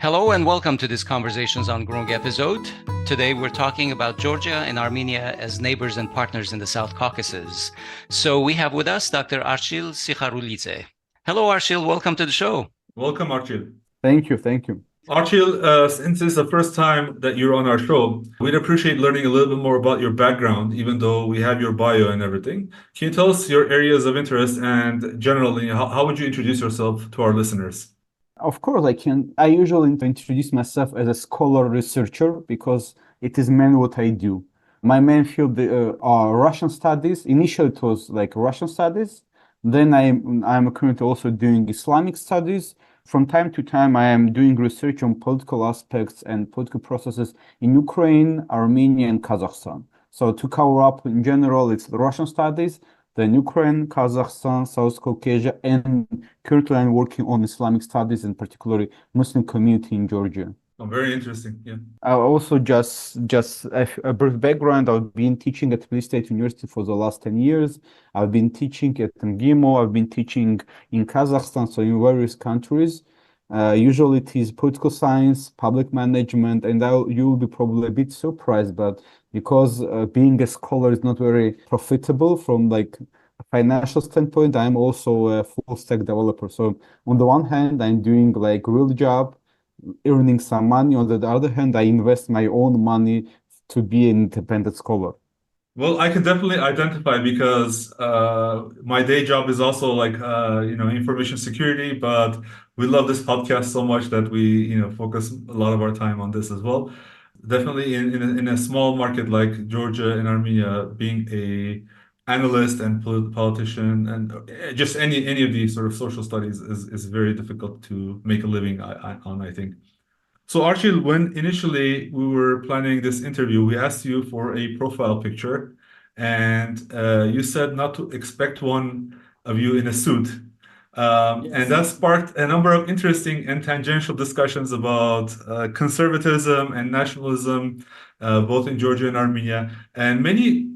Hello and welcome to this Conversations on Groong episode. Today we're talking about Georgia and Armenia as neighbors and partners in the South Caucasus. So we have with us Dr. Archil Sikharulidze. Hello Archil, welcome to the show. Welcome, Archil. Thank you. Archil, since this is the first time that you're on our show, we'd appreciate learning a little bit more about your background, even though we have your bio and everything. Can you tell us your areas of interest and generally, how would you introduce yourself to our listeners? Of course, I can. I usually introduce myself as a scholar researcher because it is mainly what I do. My main field are Russian studies. Initially, it was like Russian studies. Then I'm currently also doing Islamic studies. From time to time, I am doing research on political aspects and political processes in Ukraine, Armenia, and Kazakhstan. So to cover up in general, it's the Russian studies, then Ukraine, Kazakhstan, South Caucasus, and currently I'm working on Islamic studies, and particularly Muslim community in Georgia. Oh, very interesting. Yeah. Also, just a brief background. I've been teaching at Tbilisi State University for the last 10 years. I've been teaching at MGIMO. I've been teaching in Kazakhstan, so in various countries. Usually it is political science, public management, and you'll be probably a bit surprised, but because being a scholar is not very profitable from like a financial standpoint, I'm also a full stack developer. So on the one hand, I'm doing like real job, earning some money. On the other hand, I invest my own money to be an independent scholar. Well, I can definitely identify because my day job is also like information security, but we love this podcast so much that we focus a lot of our time on this as well. Definitely in a small market like Georgia and Armenia, being a analyst and politician and just any of these sort of social studies is very difficult to make a living on, I think. So Archil, when initially we were planning this interview, we asked you for a profile picture, and you said not to expect one of you in a suit. And that sparked a number of interesting and tangential discussions about conservatism and nationalism, both in Georgia and Armenia. And many,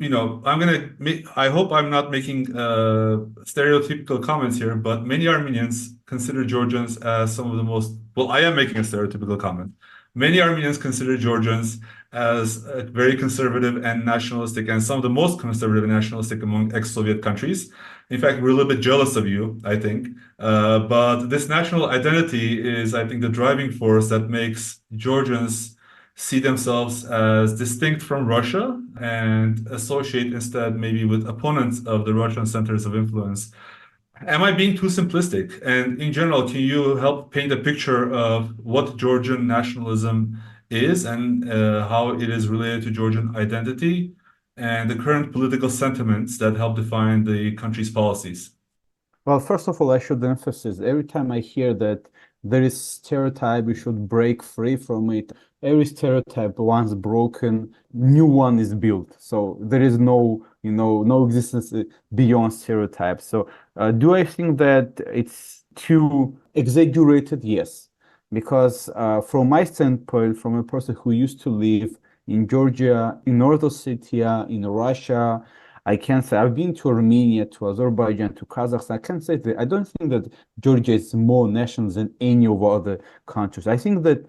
I hope I'm not making stereotypical comments here, but many Armenians consider Georgians as some of the most, well, I am making a stereotypical comment. Many Armenians consider Georgians as very conservative and nationalistic, and some of the most conservative and nationalistic among ex-Soviet countries. In fact, we're a little bit jealous of you, I think. But this national identity is, I think, the driving force that makes Georgians see themselves as distinct from Russia and associate instead maybe with opponents of the Russian centers of influence. Am I being too simplistic? And in general, can you help paint a picture of what Georgian nationalism is and how it is related to Georgian identity and the current political sentiments that help define the country's policies? Well, first of all, I should emphasize every time I hear that there is stereotype, we should break free from it. Every stereotype, once broken, new one is built. So there is no existence beyond stereotypes. So do I think that it's too exaggerated? Yes, because from my standpoint, from a person who used to live in Georgia, in North Ossetia, in Russia, I can say I've been to Armenia, to Azerbaijan, to Kazakhstan. I can say that I don't think that Georgia is more national than any of other countries. I think that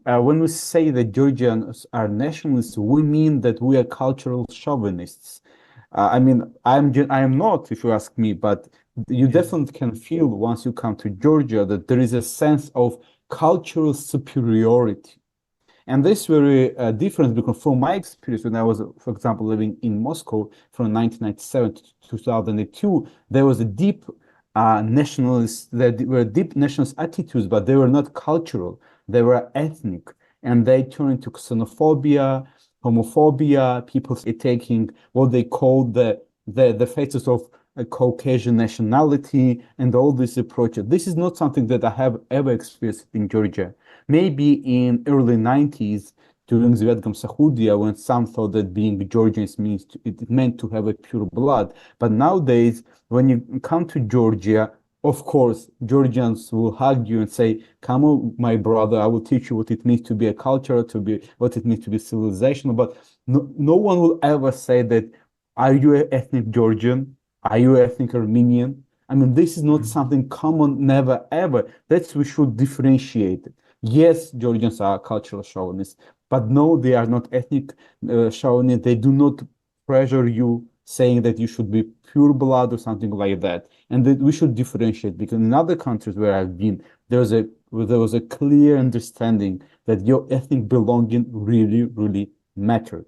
when we say that Georgians are nationalists, we mean that we are cultural chauvinists. I mean, I am not, if you ask me, but you definitely can feel once you come to Georgia that there is a sense of cultural superiority. And this very different because from my experience when I was, for example, living in Moscow from 1997 to 2002, there was a deep there were deep nationalist attitudes, but they were not cultural. They were ethnic, and they turned into xenophobia, homophobia, people taking what they called the faces of a Caucasian nationality and all these approaches. This is not something that I have ever experienced in Georgia. Maybe in early 90s during the Vedgam Sahudia, when some thought that being Georgians it meant to have a pure blood. But nowadays, when you come to Georgia, of course, Georgians will hug you and say, "Come on, my brother, I will teach you what it means to be a culture, what it means to be civilization." But no one will ever say that, "Are you an ethnic Georgian? Are you an ethnic Armenian?" I mean, this is not something common, never, ever. That's we should differentiate it. Yes, Georgians are cultural chauvinists, but no, they are not ethnic chauvinists. They do not pressure you saying that you should be pure blood or something like that. And that we should differentiate because in other countries where I've been, there was a clear understanding that your ethnic belonging really, really mattered.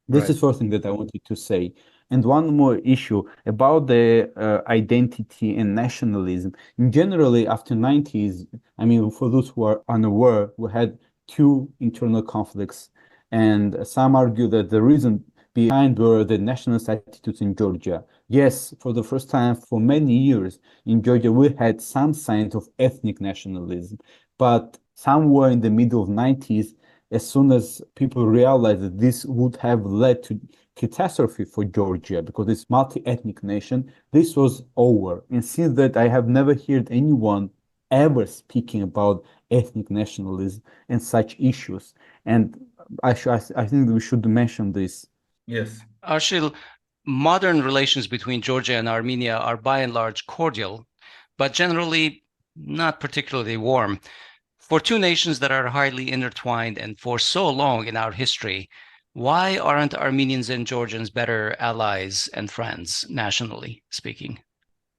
This Right. is first thing that I wanted to say. And one more issue about the identity and nationalism. In generally, after 90s, I mean, for those who are unaware, we had two internal conflicts, and some argue that the reason behind were the nationalist attitudes in Georgia. Yes, for the first time for many years in Georgia, we had some signs of ethnic nationalism, but somewhere in the middle of 90s, as soon as people realized that this would have led to catastrophe for Georgia because it's multi-ethnic nation, this was over. And since that, I have never heard anyone ever speaking about ethnic nationalism and such issues. And I think we should mention this. Yes. Archil, modern relations between Georgia and Armenia are by and large cordial, but generally not particularly warm. For two nations that are highly intertwined and for so long in our history, why aren't Armenians and Georgians better allies and friends, nationally speaking?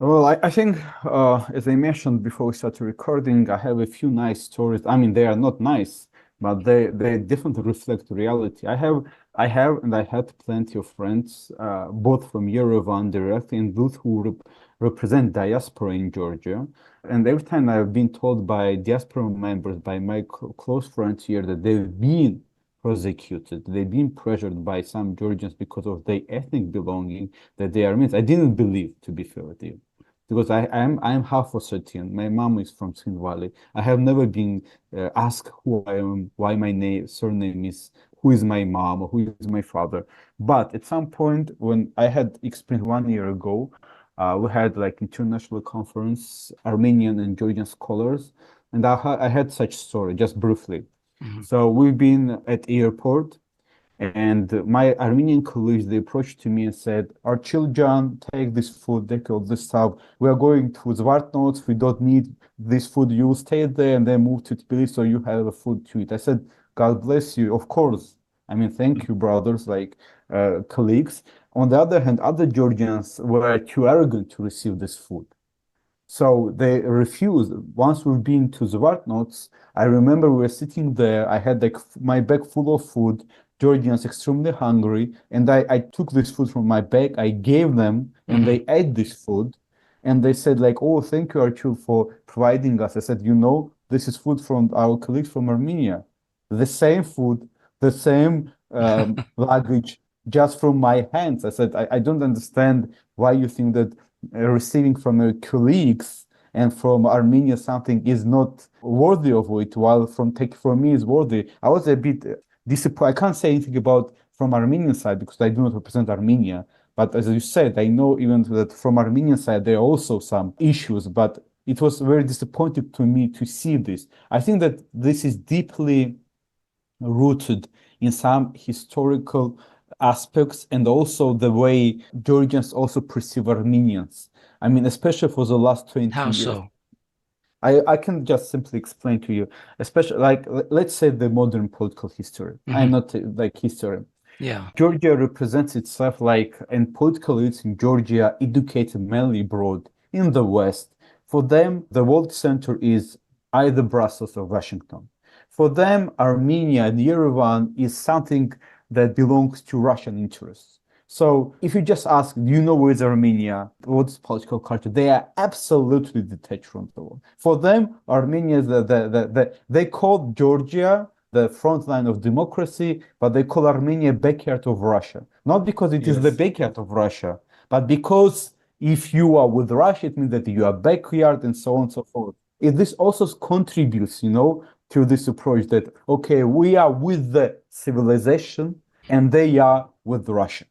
Well, I think, as I mentioned before we started recording, I have a few nice stories. I mean, they are not nice, but they definitely reflect reality. And I had plenty of friends, both from Yerevan directly and those who represent diaspora in Georgia. And every time I've been told by diaspora members, by my close friends here, that they've been persecuted, they've been pressured by some Georgians because of their ethnic belonging, that they are Armenians. I didn't believe, to be fair with you, because I am half Ossetian. My mom is from Khnkali. I have never been asked who I am, why my surname is, who is my mom, or who is my father. But at some point, when I had experienced 1 year ago, we had like international conference, Armenian and Georgian scholars, and I had such story just briefly. Mhm. So we've been at airport. And my Armenian colleagues, they approached to me and said, Archil John, take this food, take all this stuff. We are going to Zvartnots. We don't need this food. You will stay there and then move to Tbilisi so you have a food to eat. I said, God bless you. Of course. I mean, thank you, brothers, like colleagues. On the other hand, other Georgians were too arrogant to receive this food. So they refused. Once we've been to Zvartnots, I remember we were sitting there. I had like my bag full of food. Georgians extremely hungry, and I took this food from my bag. I gave them, and they ate this food, and they said like, "Oh, thank you, Archil, for providing us." I said, "You know, this is food from our colleagues from Armenia. The same food, the same luggage, just from my hands." I said, "I don't understand why you think that." Receiving from your colleagues and from Armenia something is not worthy of it, while from take from me is worthy. I was a bit disappointed. I can't say anything about from Armenian side because I do not represent Armenia. But as you said, I know even that from Armenian side there are also some issues. But it was very disappointing to me to see this. I think that this is deeply rooted in some historical aspects and also the way Georgians also perceive Armenians. I mean, especially for the last 20 How years. so? I can just simply explain to you, especially like let's say the modern political history. I'm not like historian. Yeah. Georgia represents itself like, and political elites in Georgia educated mainly abroad in the West. For them, the world center is either Brussels or Washington. For them, Armenia and Yerevan is something that belongs to Russian interests. So if you just ask, do you know where is Armenia? What's political culture? They are absolutely detached from the world. For them, Armenia is they call Georgia the front line of democracy, but they call Armenia backyard of Russia. Not because it is the Yes. backyard of Russia, but because if you are with Russia, it means that you are backyard and so on and so forth. This also contributes, to this approach that, okay, we are with the civilization and they are with Russia.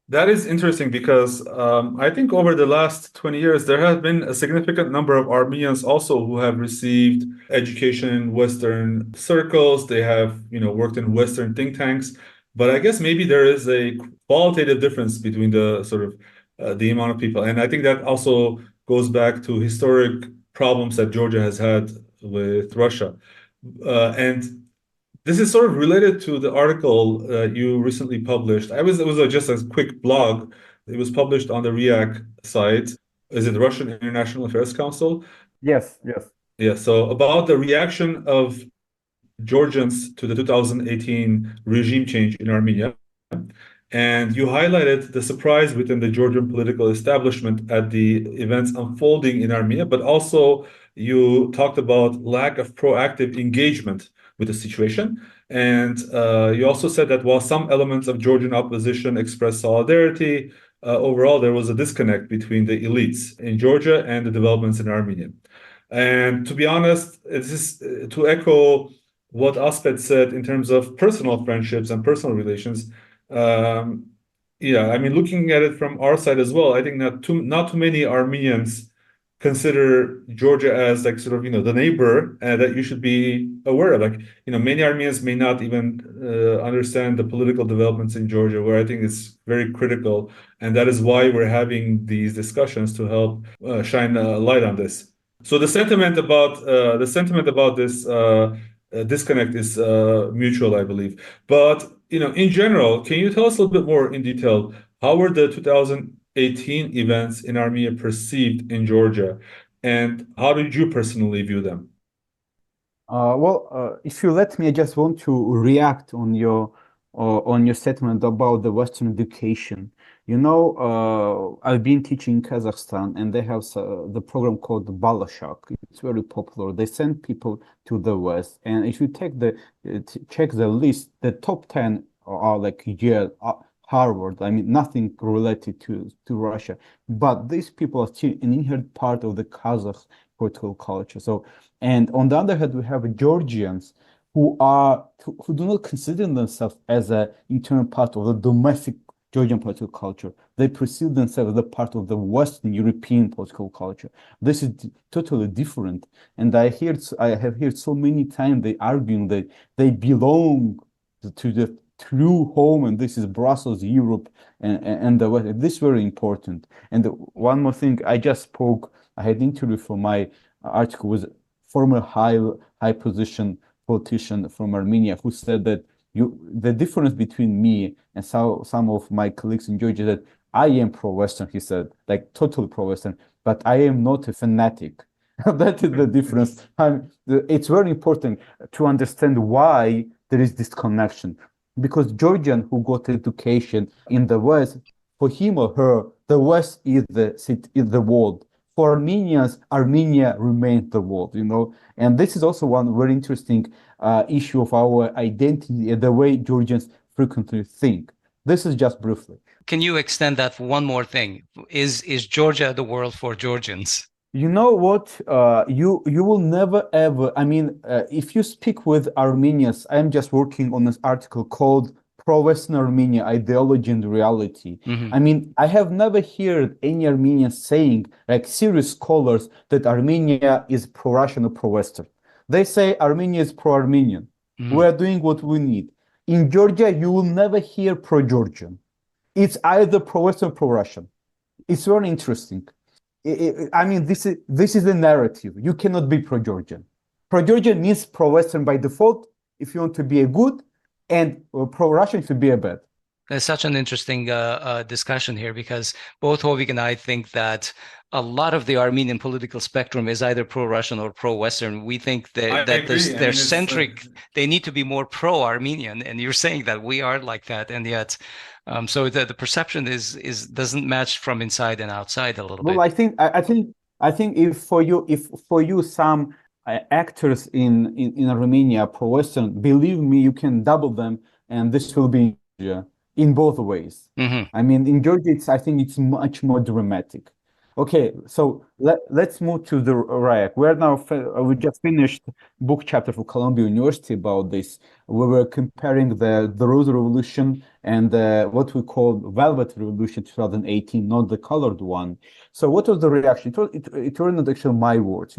That is interesting because I think over the last 20 years, there have been a significant number of Armenians also who have received education in Western circles. They have, worked in Western think tanks. But I guess maybe there is a qualitative difference between the sort of the amount of people. And I think that also goes back to historic problems that Georgia has had with Russia. And this is sort of related to the article you recently published. It was just a quick blog. It was published on the REAC site. Is it Russian International Affairs Council? Yes, yes. Yeah. So about the reaction of Georgians to the 2018 regime change in Armenia. And you highlighted the surprise within the Georgian political establishment at the events unfolding in Armenia, but also you talked about lack of proactive engagement with the situation. And you also said that while some elements of Georgian opposition expressed solidarity, overall there was a disconnect between the elites in Georgia and the developments in Armenia. And to be honest, this is to echo what Asbed said in terms of personal friendships and personal relations. Yeah, I mean, looking at it from our side as well, I think not too many Armenians consider Georgia as like sort of the neighbor that you should be aware of. Like many Armenians may not even understand the political developments in Georgia, where I think it's very critical, and that is why we're having these discussions to help shine a light on this. So the sentiment about this disconnect is mutual, I believe. But in general, can you tell us a little bit more in detail how were the 2018 events in Armenia perceived in Georgia, and how did you personally view them? If you let me, I just want to react on your statement about the Western education. I've been teaching in Kazakhstan, and they have the program called Balashak. It's very popular. They send people to the West, and if you check the list, the top 10 are like Yale, Harvard. I mean, nothing related to Russia, but these people are still an inherent part of the Kazakh political culture. So, and on the other hand, we have Georgians who do not consider themselves as an internal part of the domestic Georgian political culture. They perceive themselves as a part of the Western European political culture. This is totally different. And I have heard so many times they arguing that they belong to the true home, and this is Brussels, Europe, and the West. This is very important. And one more thing, I had an interview for my article with former high position politician from Armenia who said that the difference between me and some of my colleagues in Georgia that I am pro-Western, he said, like totally pro-Western, but I am not a fanatic. That is the difference. It's very important to understand why there is this connection. Because Georgian who got education in the West, for him or her, the West is the world. For Armenians, Armenia remains the world, And this is also one very interesting issue of our identity and the way Georgians frequently think. This is just briefly. Can you extend that for one more thing? Is Georgia the world for Georgians? You know what? You will never ever. I mean, if you speak with Armenians, I'm just working on this article called Pro-Western Armenia, Ideology and Reality. Mm-hmm. I mean, I have never heard any Armenians saying, like serious scholars, that Armenia is pro-Russian or pro-Western. They say Armenia is pro-Armenian. Mm-hmm. We are doing what we need. In Georgia, you will never hear pro-Georgian. It's either pro-Western or pro-Russian. It's very interesting. I mean, this is the narrative. You cannot be pro-Georgian. Pro-Georgian means pro-Western by default if you want to be a good, and pro-Russian to be a bad. There's such an interesting discussion here because both Hovik and I think that a lot of the Armenian political spectrum is either pro-Russian or pro-Western. We think that they're centric. They need to be more pro-Armenian, and you're saying that we are like that, and yet, so the perception doesn't match from inside and outside a little bit. Well, I think if for you some actors in Armenia pro-Western, believe me, you can double them, and this will be in both ways. Mm-hmm. I mean, in Georgia, I think it's much more dramatic. Okay, so let's move to the RIAC. We just finished book chapter for Columbia University about this. We were comparing the Rose Revolution and what we call Velvet Revolution 2018, not the colored one. So what was the reaction? It were not actually my words.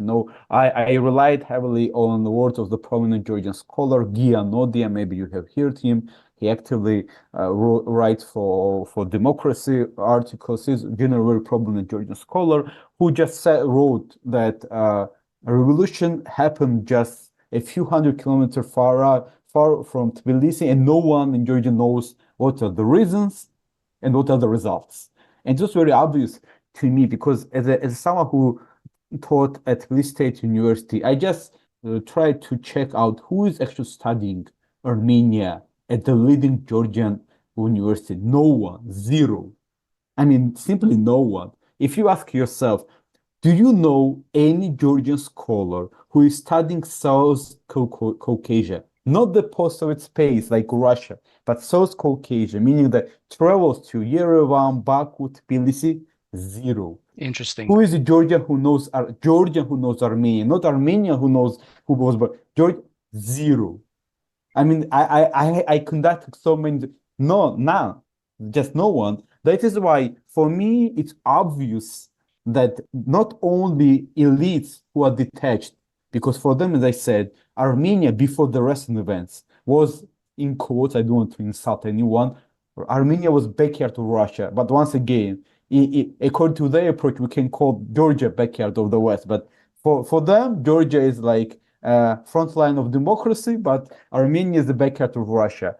I relied heavily on the words of the prominent Georgian scholar, Gia Nodia. Maybe you have heard him. He actively writes for democracy articles. He's a generally very prominent Georgian scholar who just wrote that A revolution happened just a few hundred kilometers far from Tbilisi, and no one in Georgia knows what are the reasons and what are the results. And it was very obvious to me because as someone who taught at Tbilisi State University, I just tried to check out who is actually studying Armenia at the leading Georgian university. No one, zero. I mean, simply no one. If you ask yourself, do you know any Georgian scholar who is studying South Caucasia? Not the post-Soviet space like Russia, but South Caucasia, meaning that travels to Yerevan, Baku, Tbilisi, zero. Interesting. Who is a Georgian who knows Armenian, not Armenian who knows who was born. Georgia, zero. I mean, I conducted so many. No, none, just no one. That is why, for me, it's obvious that not only elites who are detached, because for them, as I said, Armenia before the recent events was, in quotes, I don't want to insult anyone, Armenia was backyard to Russia. But once again, according to their approach, we can call Georgia backyard of the West. But for them, Georgia is like front line of democracy, but Armenia is the backyard of Russia.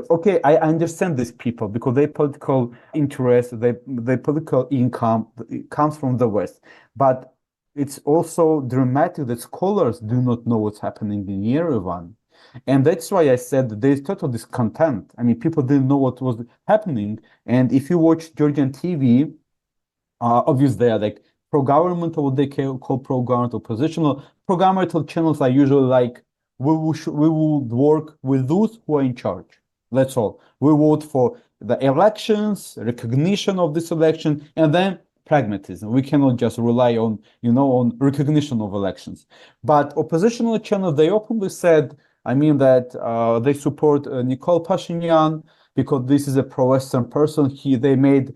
Okay, I understand these people because their political interest, their political income comes from the West. But it's also dramatic that scholars do not know what's happening in Yerevan. And that's why I said that there is total discontent. I mean, people didn't know what was happening. And if you watch Georgian TV, obviously they are like pro-government, or what they call pro-government, oppositional. Pro-governmental channels are usually like, we will work with those who are in charge. That's all. We vote for the elections, recognition of this election, and then pragmatism. We cannot just rely on, on recognition of elections. But oppositional channels, they openly said, that they support Nikol Pashinyan because this is a pro-Western person. They made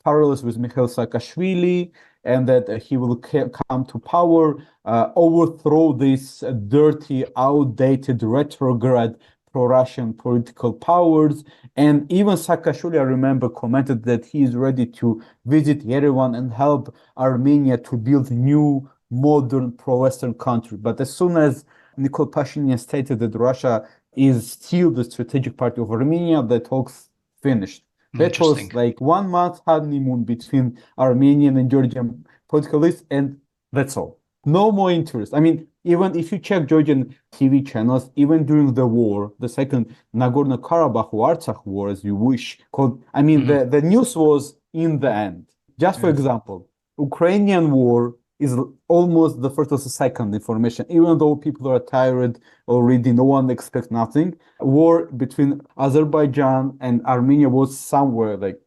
parallels with Mikhail Saakashvili, and that he will come to power, overthrow this dirty, outdated, retrograde pro-Russian political powers. And even Saakashvili, I remember, commented that he is ready to visit Yerevan and help Armenia to build a new, modern, pro-Western country. But as soon as Nikol Pashinyan stated that Russia is still the strategic partner of Armenia, the talks finished. That was like 1 month honeymoon between Armenian and Georgian political elites, and that's all. No more interest. I mean, even if you check Georgian TV channels, even during the war, the second Nagorno-Karabakh or Artsakh war, as you wish, the news was in the end. Just for example, Ukrainian war is almost the first or the second information, even though people are tired already, no one expects nothing. War between Azerbaijan and Armenia was somewhere like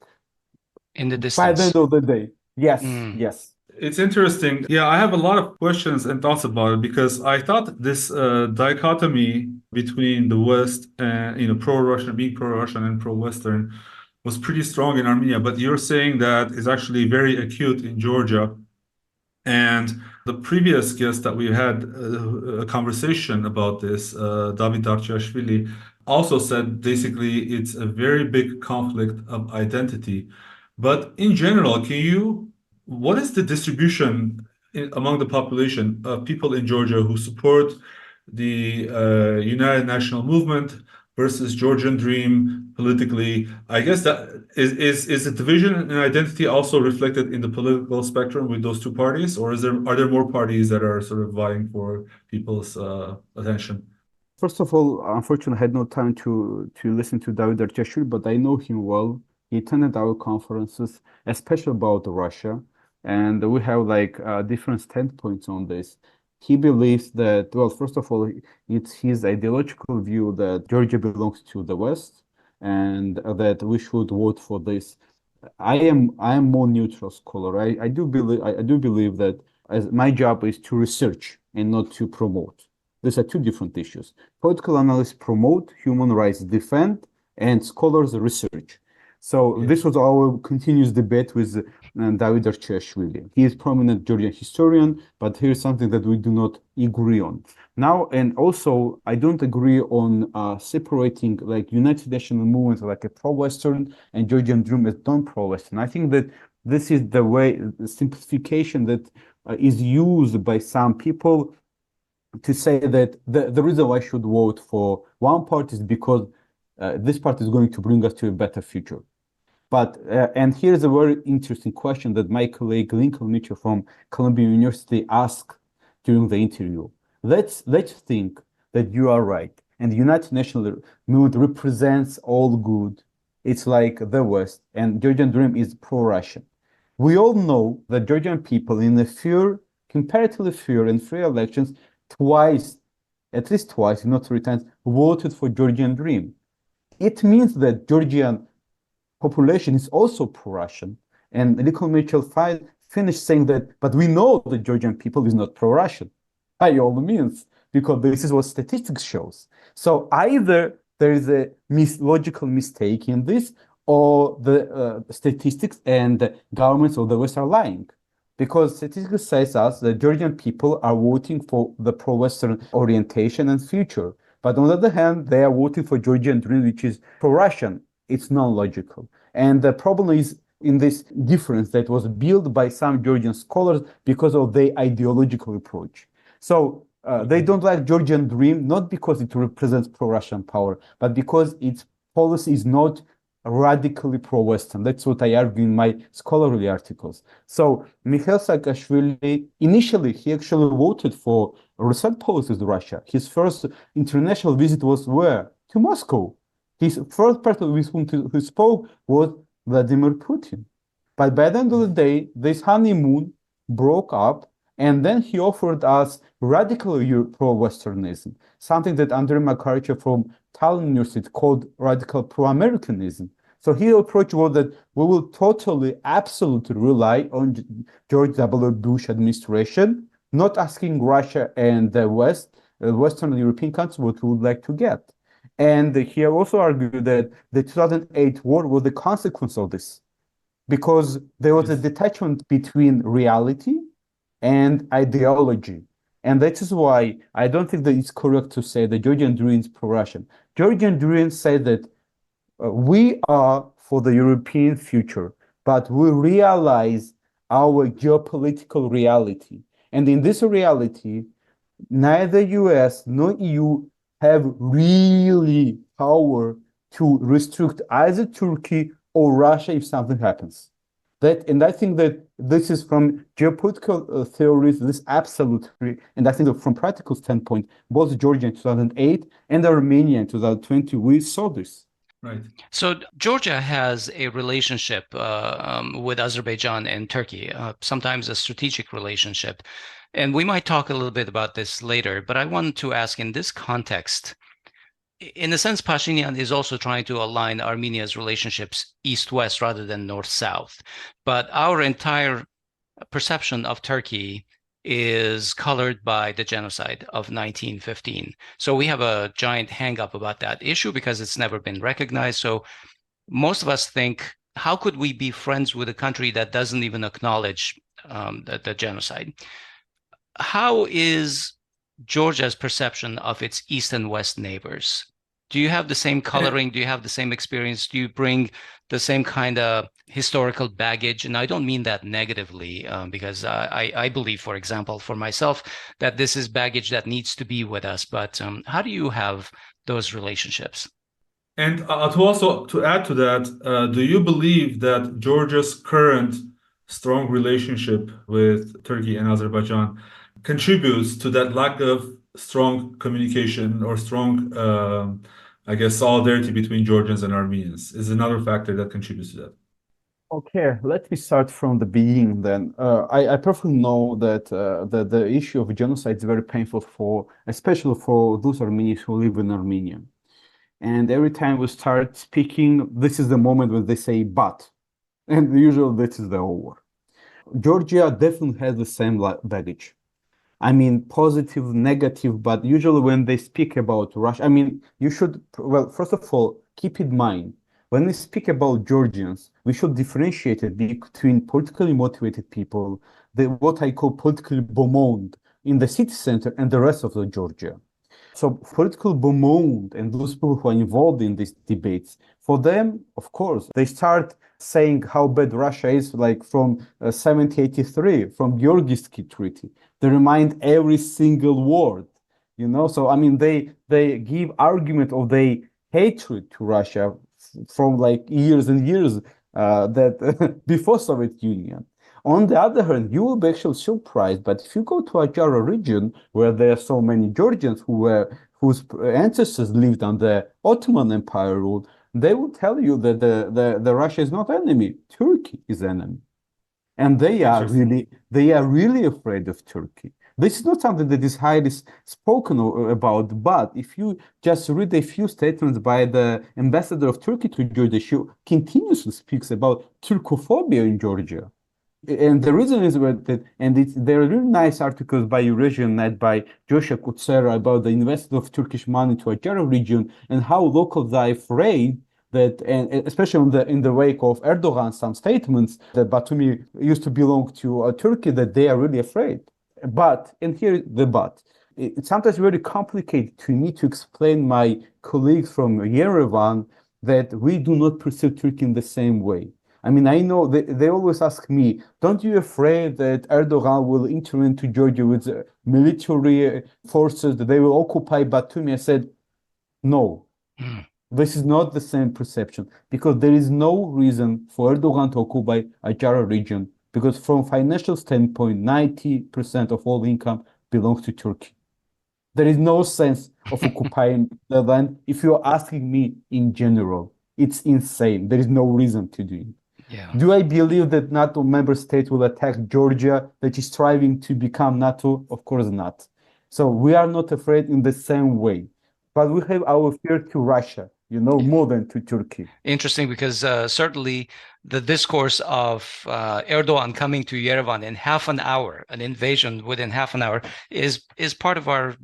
in the distance. By the end of the day. Yes. It's interesting. Yeah, I have a lot of questions and thoughts about it because I thought this dichotomy between the West and pro-Russian, being pro-Russian and pro-Western was pretty strong in Armenia. But you're saying that is actually very acute in Georgia. And the previous guest that we had a conversation about this, David Darchiashvili, also said basically it's a very big conflict of identity. But in general, what is the distribution among the population of people in Georgia who support the United National Movement versus Georgian Dream politically? I guess that is the division in identity also reflected in the political spectrum with those two parties, or are there more parties that are sort of vying for people's attention? First of all, unfortunately, I had no time to listen to David Darchiashvili, but I know him well. He attended our conferences, especially about Russia, and we have like different standpoints on this. He believes that, well, first of all, it's his ideological view that Georgia belongs to the West and that we should vote for this. I am more neutral scholar. I do believe that as my job is to research and not to promote. These are two different issues. Political analysts promote, human rights defend, and scholars research. So this was our continuous debate with David Darchiashvili. He is prominent Georgian historian, but here's something that we do not agree on. Now, and also, I don't agree on separating like United National Movement like a pro-Western and Georgian Dream as non-pro-Western. I think that this is the way, the simplification that is used by some people to say that the reason why I should vote for one party is because this party is going to bring us to a better future. But and here's a very interesting question that my colleague Lincoln Mitchell from Columbia University asked during the interview. Let's think that you are right, and the United Nations mood represents all good. It's like the West, and Georgian Dream is pro-Russian. We all know that Georgian people, in the comparatively fair and free elections, at least twice, if not three times, voted for Georgian Dream. It means that Georgian population is also pro-Russian. And Lincoln Mitchell finished saying that, but we know the Georgian people is not pro-Russian, by all means, because this is what statistics shows. So either there is a logical mistake in this, or the statistics and the governments of the West are lying. Because statistics says us that Georgian people are voting for the pro-Western orientation and future. But on the other hand, they are voting for Georgian Dream, which is pro-Russian. It's non-logical. And the problem is in this difference that was built by some Georgian scholars because of their ideological approach. So they don't like Georgian Dream, not because it represents pro-Russian power, but because its policy is not radically pro-Western. That's what I argue in my scholarly articles. So Mikhail Saakashvili, initially, he actually voted for recent policies of Russia. His first international visit was where? To Moscow. His first person with whom he spoke was Vladimir Putin. But by the end of the day, this honeymoon broke up, and then he offered us radical pro-Westernism, something that Andrei Makarchev from Tallinn University called radical pro-Americanism. So his approach was that we will totally, absolutely rely on George W. Bush administration, not asking Russia and the Western European countries what we would like to get. And he also argued that the 2008 war was the consequence of this, because there was a detachment between reality and ideology. And that is why I don't think that it's correct to say that Georgian Dream is pro-Russian. Georgian Dream said that we are for the European future, but we realize our geopolitical reality. And in this reality, neither US nor EU have really power to restrict either Turkey or Russia if something happens. And I think that this is from geopolitical theories, this absolutely, and I think that from practical standpoint, both Georgia in 2008 and Armenia in 2020, we saw this. Right. So Georgia has a relationship with Azerbaijan and Turkey, sometimes a strategic relationship. And we might talk a little bit about this later, but I wanted to ask in this context, in a sense, Pashinyan is also trying to align Armenia's relationships east-west rather than north-south. But our entire perception of Turkey is colored by the genocide of 1915. So we have a giant hang-up about that issue because it's never been recognized. So most of us think, how could we be friends with a country that doesn't even acknowledge the genocide? How is Georgia's perception of its east and west neighbors? Do you have the same coloring? Do you have the same experience? Do you bring the same kind of historical baggage? And I don't mean that negatively, because I believe, for example, for myself, that this is baggage that needs to be with us. But how do you have those relationships? And to add to that, do you believe that Georgia's current strong relationship with Turkey and Azerbaijan contributes to that lack of strong communication or strong, I guess, solidarity between Georgians and Armenians? Is another factor that contributes to that? Okay, let me start from the beginning then. I perfectly know that the issue of genocide is very painful especially for those Armenians who live in Armenia. And every time we start speaking, this is the moment when they say, but, and usually this is the over. Georgia definitely has the same baggage. I mean, positive, negative, but usually when they speak about Russia, I mean, you should, well, first of all, keep in mind, when we speak about Georgians, we should differentiate it between politically motivated people, what I call politically bemoaned in the city center and the rest of the Georgia. So political bemoaned and those people who are involved in these debates, for them, of course, they start saying how bad Russia is, like from 1783, from Georgist Treaty. They remind every single word. you know. So I mean, they give argument of their hatred to Russia from like years and years that before Soviet Union. On the other hand, you will be actually surprised, but if you go to Ajara region where there are so many Georgians whose ancestors lived under Ottoman Empire rule, they will tell you that the Russia is not enemy, Turkey is enemy. And they are really afraid of Turkey. This is not something that is highly spoken about, but if you just read a few statements by the ambassador of Turkey to Georgia, she continuously speaks about Turkophobia in Georgia. And the reason is that, and there are really nice articles by Eurasian Net by Joshua Kutsera about the investment of Turkish money to Ajara region and how locals are afraid that, and especially in the wake of Erdogan, some statements that Batumi used to belong to Turkey, that they are really afraid. But, and here the but, it's sometimes very complicated to me to explain my colleagues from Yerevan that we do not perceive Turkey in the same way. I mean, I know they always ask me, don't you afraid that Erdogan will enter into Georgia with military forces, that they will occupy Batumi? I said, no. This is not the same perception because there is no reason for Erdogan to occupy Ajara region because from financial standpoint, 90% of all income belongs to Turkey. There is no sense of occupying the land. If you're asking me in general, it's insane. There is no reason to do it. Yeah. Do I believe that NATO member states will attack Georgia that is striving to become NATO? Of course not. So we are not afraid in the same way, but we have our fear to Russia, you know, more than to Turkey. Interesting, because certainly the discourse of Erdogan coming to Yerevan in half an hour, an invasion within half an hour, is part of our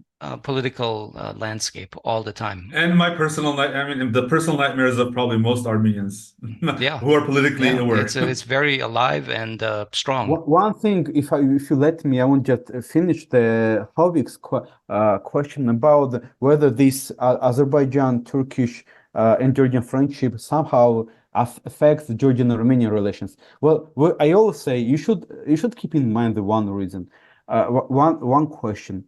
political landscape all the time. And my personal the personal nightmares of probably most Armenians who are politically aware. It's very alive and strong. One thing, if you let me, I want to just finish the Hovik's question about whether this Azerbaijan, Turkish, and Georgian friendship somehow affects the Georgian and Armenian relations. Well, I always say you should keep in mind the one reason, one question.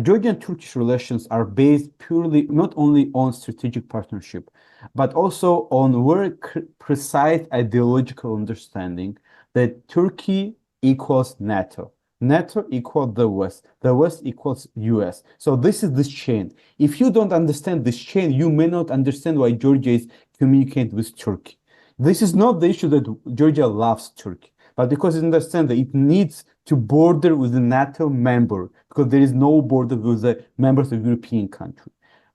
Georgian Turkish relations are based purely not only on strategic partnership, but also on very precise ideological understanding that Turkey equals NATO. NATO equals the West equals US. So this is this chain. If you don't understand this chain, you may not understand why Georgia is communicating with Turkey. This is not the issue that Georgia loves Turkey, but because it understands that it needs to border with a NATO member, because there is no border with the members of European country.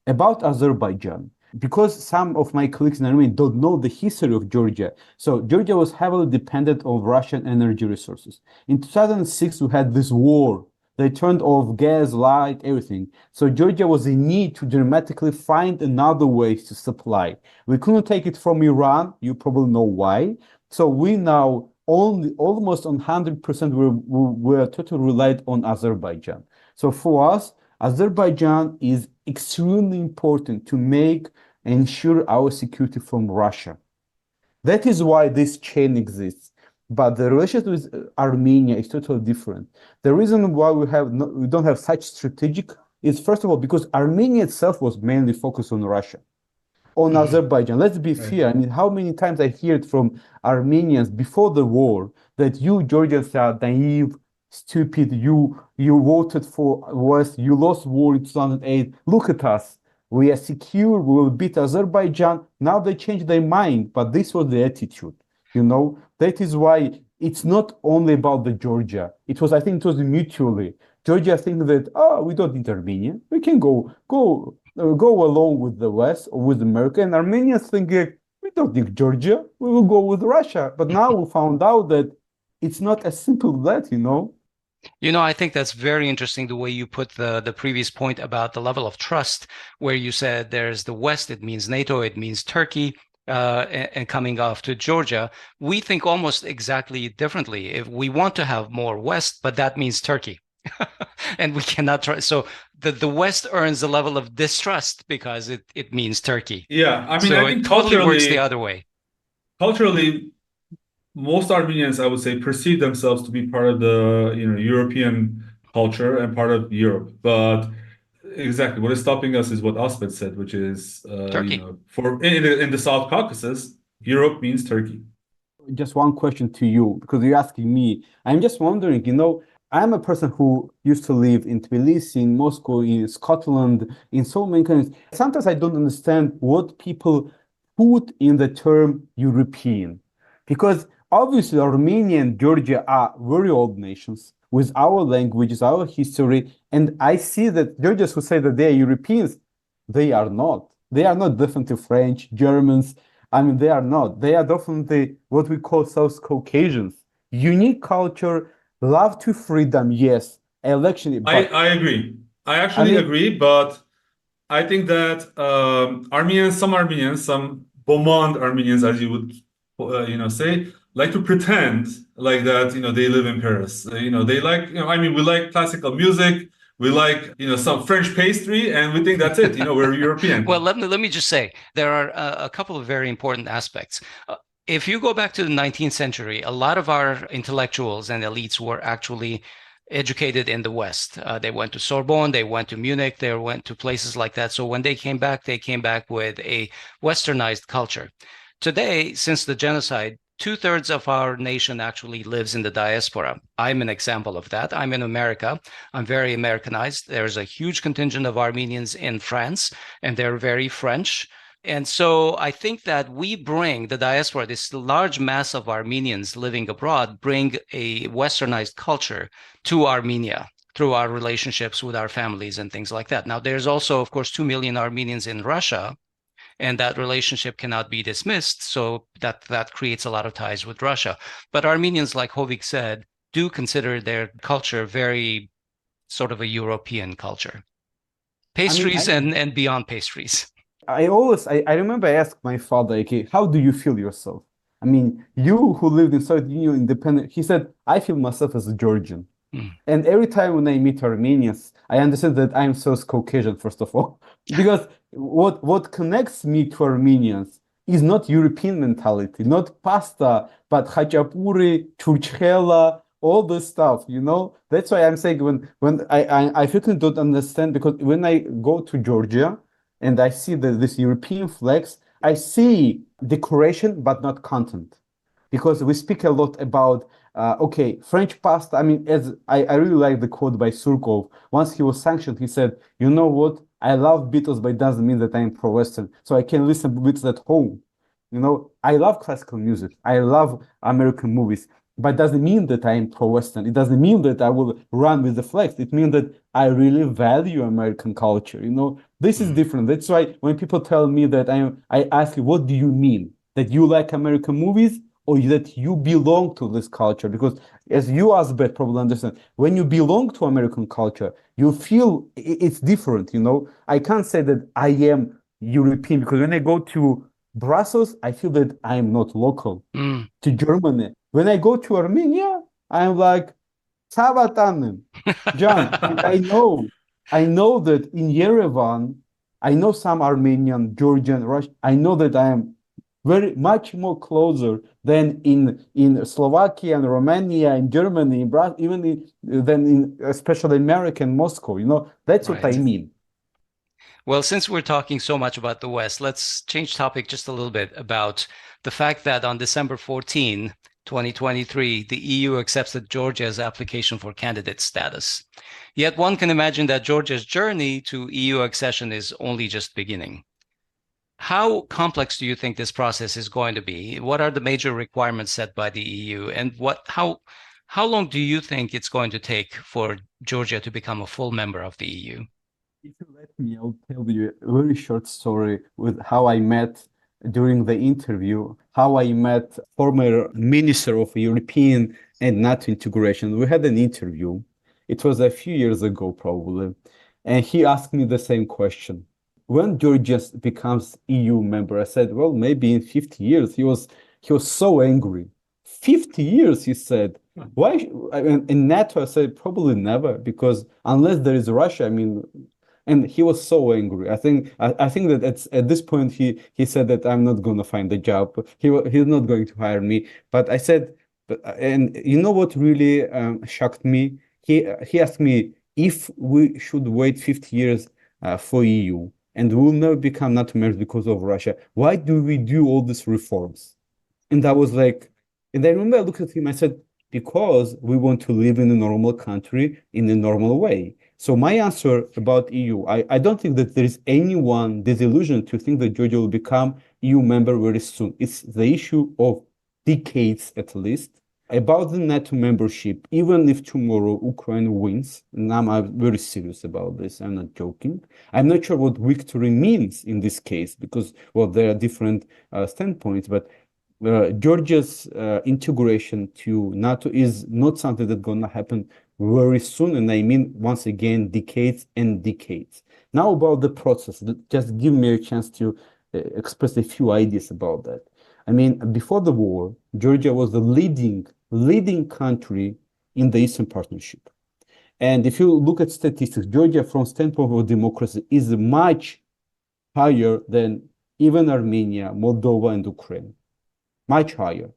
About Azerbaijan, because some of my colleagues in Armenia don't know the history of Georgia, so Georgia was heavily dependent on Russian energy resources. In 2006, we had this war. They turned off gas, light, everything. So Georgia was in need to dramatically find another way to supply. We couldn't take it from Iran. You probably know why. So we now almost on 100% we're totally relied on Azerbaijan. So for us, Azerbaijan is extremely important to ensure our security from Russia. That is why this chain exists. But the relationship with Armenia is totally different. The reason why we don't have such strategic is, first of all, because Armenia itself was mainly focused on Russia. On Azerbaijan, let's be fair. I mean, how many times I heard from Armenians before the war that you Georgians are naive, stupid, you voted for West, you lost war in 2008. Look at us. We are secure, we will beat Azerbaijan. Now they changed their mind, but this was the attitude. You know, that is why it's not only about the Georgia. I think it was mutually. Georgia thinks that, we don't need Armenia. We can go along with the West or with America. And Armenians think, we don't need Georgia. We will go with Russia. But now we found out that it's not as simple as that, you know. You know, I think that's very interesting, the way you put the previous point about the level of trust, where you said there's the West, it means NATO, it means Turkey, and coming off to Georgia. We think almost exactly differently. If we want to have more West, but that means Turkey. And we cannot try. So the West earns a level of distrust because it means Turkey. Yeah, I mean, so I think it totally works the other way. Culturally, most Armenians, I would say, perceive themselves to be part of the European culture and part of Europe. But exactly what is stopping us is what Asbed said, which is, Turkey. for in the South Caucasus, Europe means Turkey. Just one question to you, because you're asking me. I'm just wondering, I'm a person who used to live in Tbilisi, in Moscow, in Scotland, in so many countries. Sometimes I don't understand what people put in the term European, because obviously Armenia and Georgia are very old nations with our languages, our history, and I see that Georgians who say that they are Europeans, they are not. They are not definitely French, Germans. I mean, they are not. They are definitely what we call South Caucasians. Unique culture, love to freedom, yes. Election, but I agree. I I actually mean, agree, but I think that Armenians, some Bomand Armenians, as you would, say, like to pretend like that, they live in Paris. They like, I mean, we like classical music, we like, some French pastry, and we think that's it. We're Well, European. let me just say there are a couple of very important aspects. If you go back to the 19th century, a lot of our intellectuals and elites were actually educated in the West. They went to Sorbonne, they went to Munich, they went to places like that. So when they came back with a westernized culture. Today, since the genocide, two-thirds of our nation actually lives in the diaspora. I'm an example of that. I'm in America. I'm very Americanized. There's a huge contingent of Armenians in France, and they're very French. And so I think that we bring the diaspora, this large mass of Armenians living abroad, bring a westernized culture to Armenia through our relationships with our families and things like that. Now, there's also, of course, 2 million Armenians in Russia, and that relationship cannot be dismissed. So that creates a lot of ties with Russia. But Armenians, like Hovik said, do consider their culture very sort of a European culture. I mean, Pastries and beyond pastries. I remember I asked my father, okay, how do you feel yourself? I mean, you who lived in Soviet Union independent, he said, I feel myself as a Georgian. Mm. And every time when I meet Armenians, I understand that I'm South Caucasian, first of all, because what connects me to Armenians is not European mentality, not pasta, but Khachapuri, churchkhela, all this stuff, That's why I'm saying when I frequently don't understand, because when I go to Georgia and I see this European flags, I see decoration but not content, because we speak a lot about okay, French pasta. I mean, as I really like the quote by Surkov. Once he was sanctioned, he said, "You know what? I love Beatles, but it doesn't mean that I'm pro-Western. So I can listen to Beatles at home. I love classical music. I love American movies, but it doesn't mean that I'm pro-Western. It doesn't mean that I will run with the flags. It means that I really value American culture. This is different. That's why when people tell me that I ask you, what do you mean? That you like American movies? Or that you belong to this culture, because as you Asbed probably understand, when you belong to American culture, you feel it's different. I can't say that I am European, because when I go to Brussels, I feel that I am not local. Mm. To Germany, when I go to Armenia, I'm like Savatanen, John. And I know that in Yerevan, I know some Armenian, Georgian, Russian. I know that I am very much more closer than in Slovakia and Romania and Germany, even than in especially America and Moscow. That's what I Right. mean. Well, since we're talking so much about the West, let's change topic just a little bit about the fact that on December 14, 2023, the EU accepted Georgia's application for candidate status. Yet one can imagine that Georgia's journey to EU accession is only just beginning. How complex do you think this process is going to be? What are the major requirements set by the EU? And how long do you think it's going to take for Georgia to become a full member of the EU? If you let me, I'll tell you a very short story with how I met during the interview, how I met former Minister of European and NATO integration. We had an interview. It was a few years ago, probably. And he asked me the same question. When Georgia becomes EU member, I said, well, maybe in 50 years. He was so angry. 50 years, he said. Why? In NATO, I said, probably never, because unless there is Russia, and he was so angry. I think that at this point he said that I'm not going to find a job. He's not going to hire me. But I said, and you know what really shocked me? He asked me if we should wait 50 years for EU, and we'll never become NATO members because of Russia. Why do we do all these reforms? And I was like, and I remember I looked at him, I said, because we want to live in a normal country in a normal way. So my answer about EU, I don't think that there is anyone disillusioned to think that Georgia will become EU member very soon. It's the issue of decades at least. About the NATO membership, even if tomorrow Ukraine wins, and I'm very serious about this, I'm not joking. I'm not sure what victory means in this case because, well, there are different standpoints, but Georgia's integration to NATO is not something that's going to happen very soon. And I mean, once again, decades and decades. Now about the process, just give me a chance to express a few ideas about that. I mean, before the war, Georgia was the leading country in the Eastern Partnership. And if you look at statistics, Georgia, from standpoint of democracy, is much higher than even Armenia, Moldova, and Ukraine. Much higher.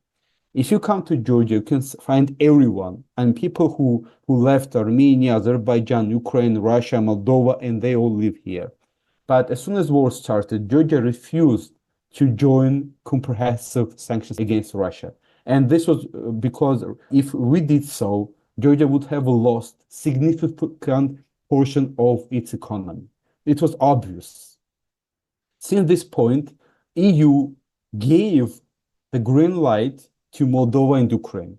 If you come to Georgia, you can find everyone and people who left Armenia, Azerbaijan, Ukraine, Russia, Moldova, and they all live here. But as soon as war started, Georgia refused to join comprehensive sanctions against Russia. And this was because if we did so, Georgia would have lost significant portion of its economy. It was obvious. Since this point, EU gave the green light to Moldova and Ukraine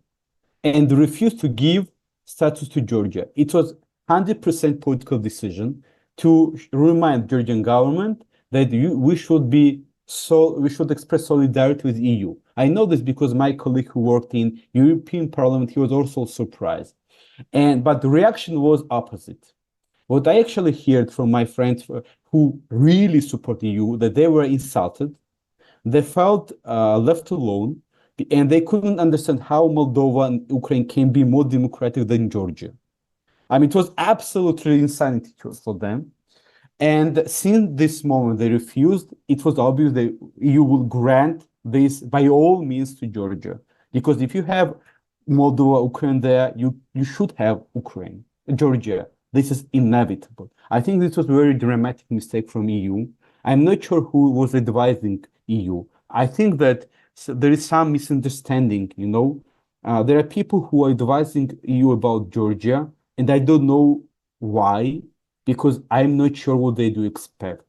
and refused to give status to Georgia. It was 100% political decision to remind Georgian government that we should express solidarity with EU. I know this because my colleague who worked in European Parliament, he was also surprised. But the reaction was opposite. What I actually heard from my friends who really support EU, that they were insulted. They felt left alone, and they couldn't understand how Moldova and Ukraine can be more democratic than Georgia. I mean, it was absolutely insanity for them. And since this moment they refused, it was obvious that EU will grant this by all means to Georgia. Because if you have Moldova, Ukraine there, you should have Georgia. This is inevitable. I think this was a very dramatic mistake from EU. I'm not sure who was advising EU. I think that there is some misunderstanding, there are people who are advising EU about Georgia, and I don't know why, because I'm not sure what they do expect.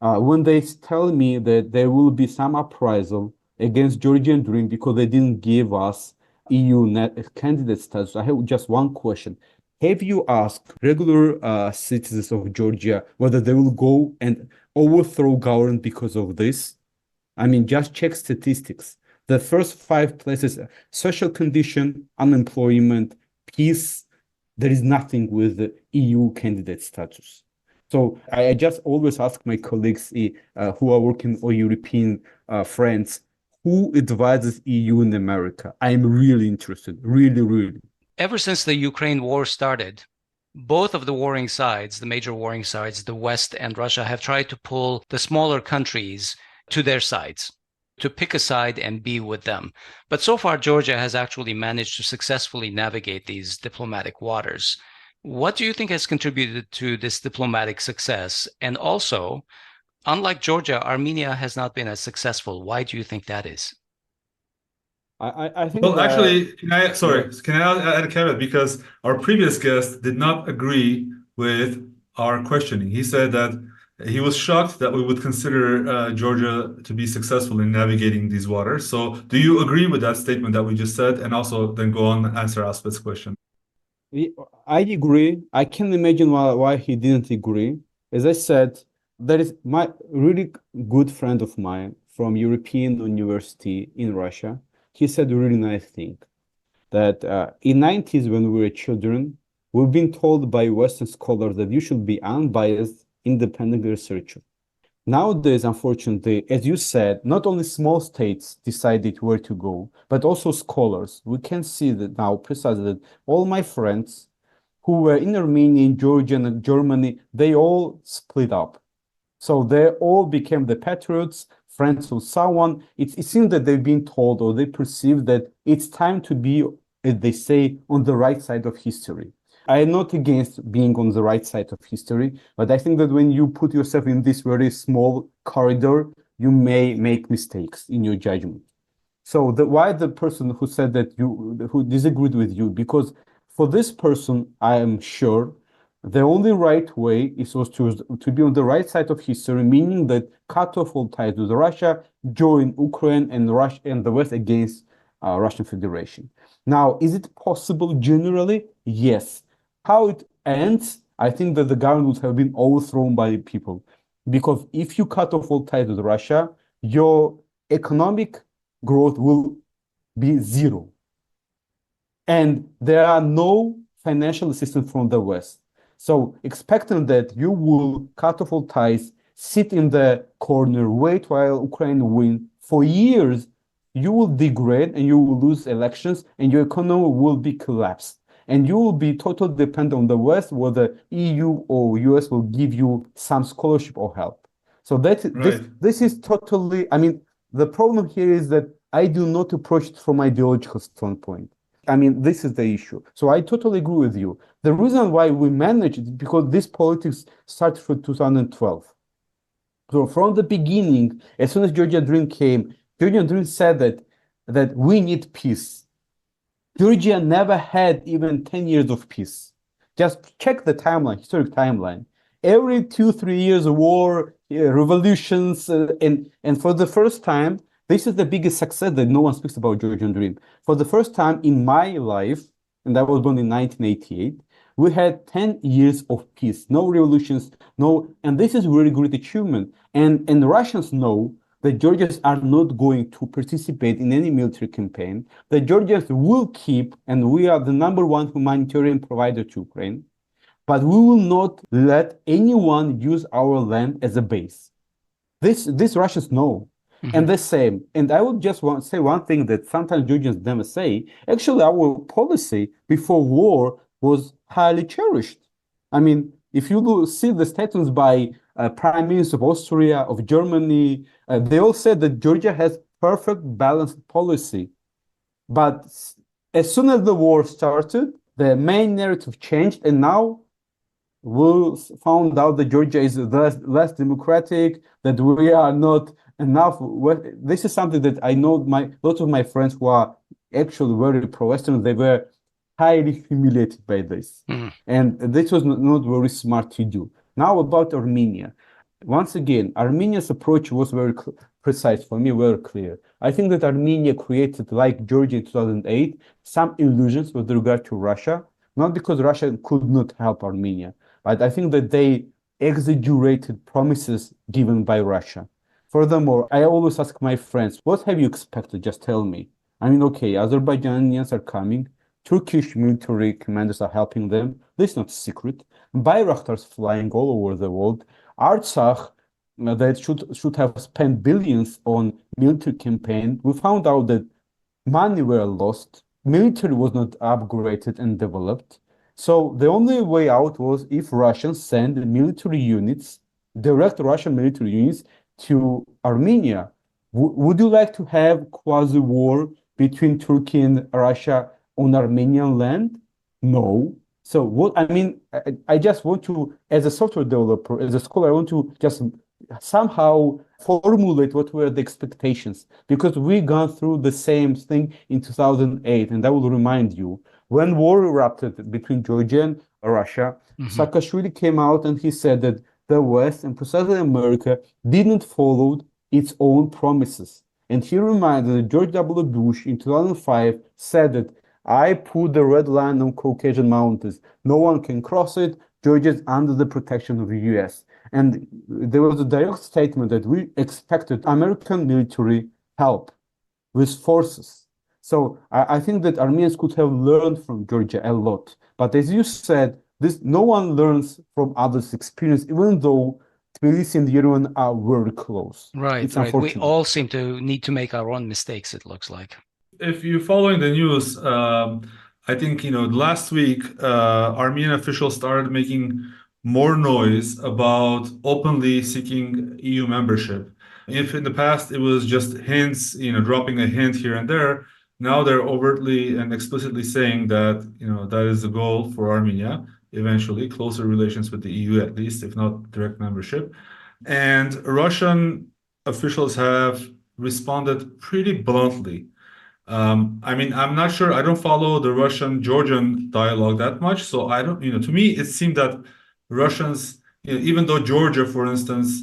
When they tell me that there will be some uprisal against Georgian Dream because they didn't give us EU candidate status, I have just one question. Have you asked regular citizens of Georgia whether they will go and overthrow government because of this? I mean, just check statistics. The first 5 places, social condition, unemployment, peace, there is nothing with the EU candidate status. So I just always ask my colleagues who are working or European friends, who advises EU in America? I'm really interested, really, really. Ever since the Ukraine war started, both of the warring sides, the major warring sides, the West and Russia, have tried to pull the smaller countries to their sides, to pick a side and be with them. But so far, Georgia has actually managed to successfully navigate these diplomatic waters. What do you think has contributed to this diplomatic success? And also, unlike Georgia, Armenia has not been as successful. Why do you think that is? I think Well, actually, can I add a caveat? Because our previous guest did not agree with our questioning. He said that he was shocked that we would consider Georgia to be successful in navigating these waters. So do you agree with that statement that we just said? And also then go on and answer Asbed's question. I agree. I can imagine why he didn't agree. As I said, there is my really good friend of mine from European University in Russia. He said a really nice thing, that in 90s when we were children, we've been told by Western scholars that you should be unbiased, independent researcher. Nowadays, unfortunately, as you said, not only small states decided where to go, but also scholars. We can see that now precisely that all my friends who were in Armenia, in Georgia, and Germany, they all split up. So they all became the patriots, friends of someone. It seems that they've been told or they perceive that it's time to be, as they say, on the right side of history. I'm not against being on the right side of history, but I think that when you put yourself in this very small corridor, you may make mistakes in your judgment. So why the person who said that who disagreed with you? Because for this person, I am sure the only right way is to be on the right side of history, meaning that cut off all ties with Russia, join Ukraine and Russia and the West against Russian Federation. Now, is it possible generally? Yes. How it ends, I think that the government would have been overthrown by the people. Because if you cut off all ties with Russia, your economic growth will be zero. And there are no financial assistance from the West. So expecting that you will cut off all ties, sit in the corner, wait while Ukraine win for years, you will degrade and you will lose elections and your economy will be collapsed. And you will be totally dependent on the West, where the EU or US will give you some scholarship or help. So this is totally, I mean, the problem here is that I do not approach it from ideological standpoint. I mean, this is the issue. So I totally agree with you. The reason why we managed it is because this politics started from 2012. So from the beginning, as soon as Georgian Dream came, Georgian Dream said that we need peace. Georgia never had even 10 years of peace. Just check the timeline, historic timeline. Every 2-3 years of war, revolutions, and for the first time, this is the biggest success that no one speaks about Georgian Dream. For the first time in my life, and I was born in 1988, we had 10 years of peace, no revolutions, and this is a very great achievement. And Russians know that Georgians are not going to participate in any military campaign. The Georgians will keep, and we are the #1 humanitarian provider to Ukraine, but we will not let anyone use our land as a base. This Russians know. Mm-hmm. And the same. And I would just want to say one thing that sometimes Georgians never say. Actually, our policy before war was highly cherished. I mean, if you see the statements by Prime Minister of Austria, of Germany, they all said that Georgia has perfect balanced policy. But as soon as the war started, the main narrative changed, and now we found out that Georgia is less democratic, that we are not enough. This is something that I know lots of my friends who are actually very pro-Western, they were highly humiliated by this. Mm. And this was not very smart to do. Now about Armenia. Once again, Armenia's approach was very precise for me, very clear. I think that Armenia created, like Georgia in 2008, some illusions with regard to Russia, not because Russia could not help Armenia, but I think that they exaggerated promises given by Russia. Furthermore, I always ask my friends, what have you expected? Just tell me. I mean, okay, Azerbaijanians are coming. Turkish military commanders are helping them. This is not secret. Bayraktars flying all over the world. Artsakh, that should have spent billions on military campaign. We found out that money were lost. Military was not upgraded and developed. So the only way out was if Russians send military units, direct Russian military units to Armenia. Would you like to have quasi-war between Turkey and Russia on Armenian land? No. So what I mean, I just want to, as a software developer, as a scholar, I want to just somehow formulate what were the expectations, because we gone through the same thing in 2008, and I will remind you, when war erupted between Georgia and Russia, Saakashvili came out and he said that the West, and precisely America, didn't follow its own promises. And he reminded that George W. Bush in 2005 said that I put the red line on Caucasian mountains. No one can cross it. Georgia is under the protection of the US. And there was a direct statement that we expected American military help with forces. So I think that Armenians could have learned from Georgia a lot. But as you said, no one learns from others' experience, even though Tbilisi and Yerevan are very close. Right, it's right. We all seem to need to make our own mistakes, it looks like. If you're following the news, I think, last week, Armenian officials started making more noise about openly seeking EU membership. If in the past it was just hints, dropping a hint here and there, Now they're overtly and explicitly saying that, that is the goal for Armenia, eventually, closer relations with the EU at least, if not direct membership. And Russian officials have responded pretty bluntly. I'm not sure. I don't follow the Russian-Georgian dialogue that much, so I don't, to me, it seemed that Russians, even though Georgia, for instance,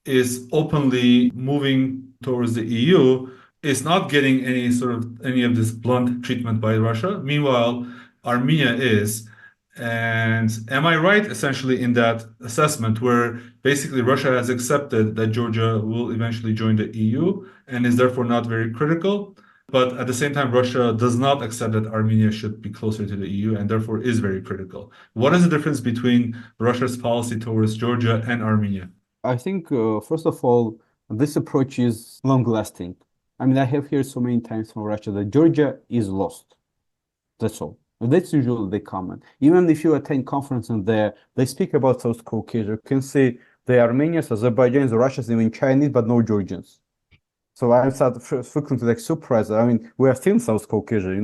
is openly moving towards the EU, is not getting any of this blunt treatment by Russia. Meanwhile, Armenia is. And am I right, essentially, in that assessment where basically Russia has accepted that Georgia will eventually join the EU and is therefore not very critical? But at the same time, Russia does not accept that Armenia should be closer to the EU and therefore is very critical. What is the difference between Russia's policy towards Georgia and Armenia? I think, first of all, this approach is long-lasting. I have heard so many times from Russia that Georgia is lost. That's all. That's usually the comment. Even if you attend conferences there, they speak about South Caucasus. You can see the Armenians, Azerbaijans, the Russians, even Chinese, but no Georgians. So I started frequently surprised. We are still in South Caucasus,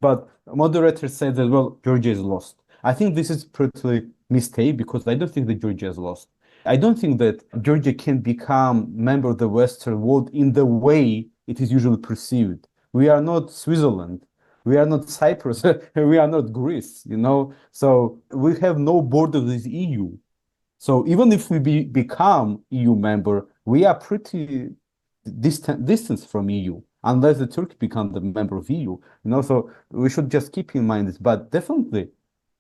but moderators said that, well, Georgia is lost. I think this is pretty mistake because I don't think that Georgia is lost. I don't think that Georgia can become member of the Western world in the way it is usually perceived. We are not Switzerland. We are not Cyprus. We are not Greece, So we have no border with EU. So even if we become EU member, we are pretty distance from EU, unless the Turkey become the member of EU. So we should just keep in mind this. But definitely,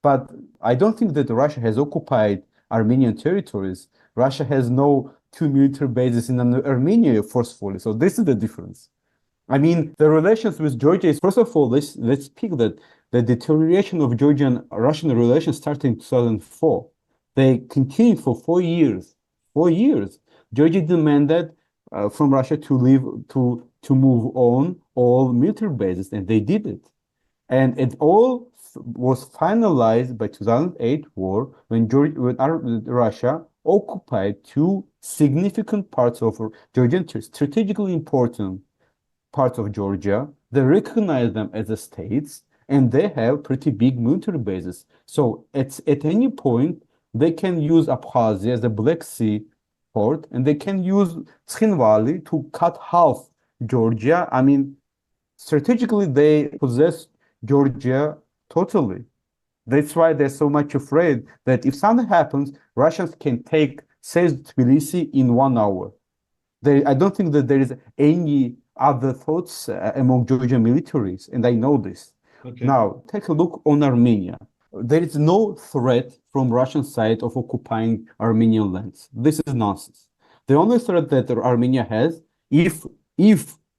I don't think that Russia has occupied Armenian territories. Russia has no 2 military bases in Armenia forcefully. So this is the difference. The relations with Georgia is, first of all, let's speak that the deterioration of Georgian Russian relations started in 2004. They continued for 4 years. 4 years. Georgia demanded from Russia to move on all military bases, and they did it. And it all was finalized by 2008 war when Russia occupied 2 significant parts of Georgian strategically important parts of Georgia. They recognize them as the states, and they have pretty big military bases. So at any point, they can use Abkhazia as a Black Sea port, and they can use Khnkali to cut half Georgia. Strategically, they possess Georgia totally. That's why they're so much afraid that if something happens, Russians can take Tbilisi in 1 hour. I don't think that there is any other thoughts among Georgian militaries, and I know this. Okay. Now, take a look on Armenia. There is no threat from Russian side of occupying Armenian lands. This is nonsense. The only threat that Armenia has, if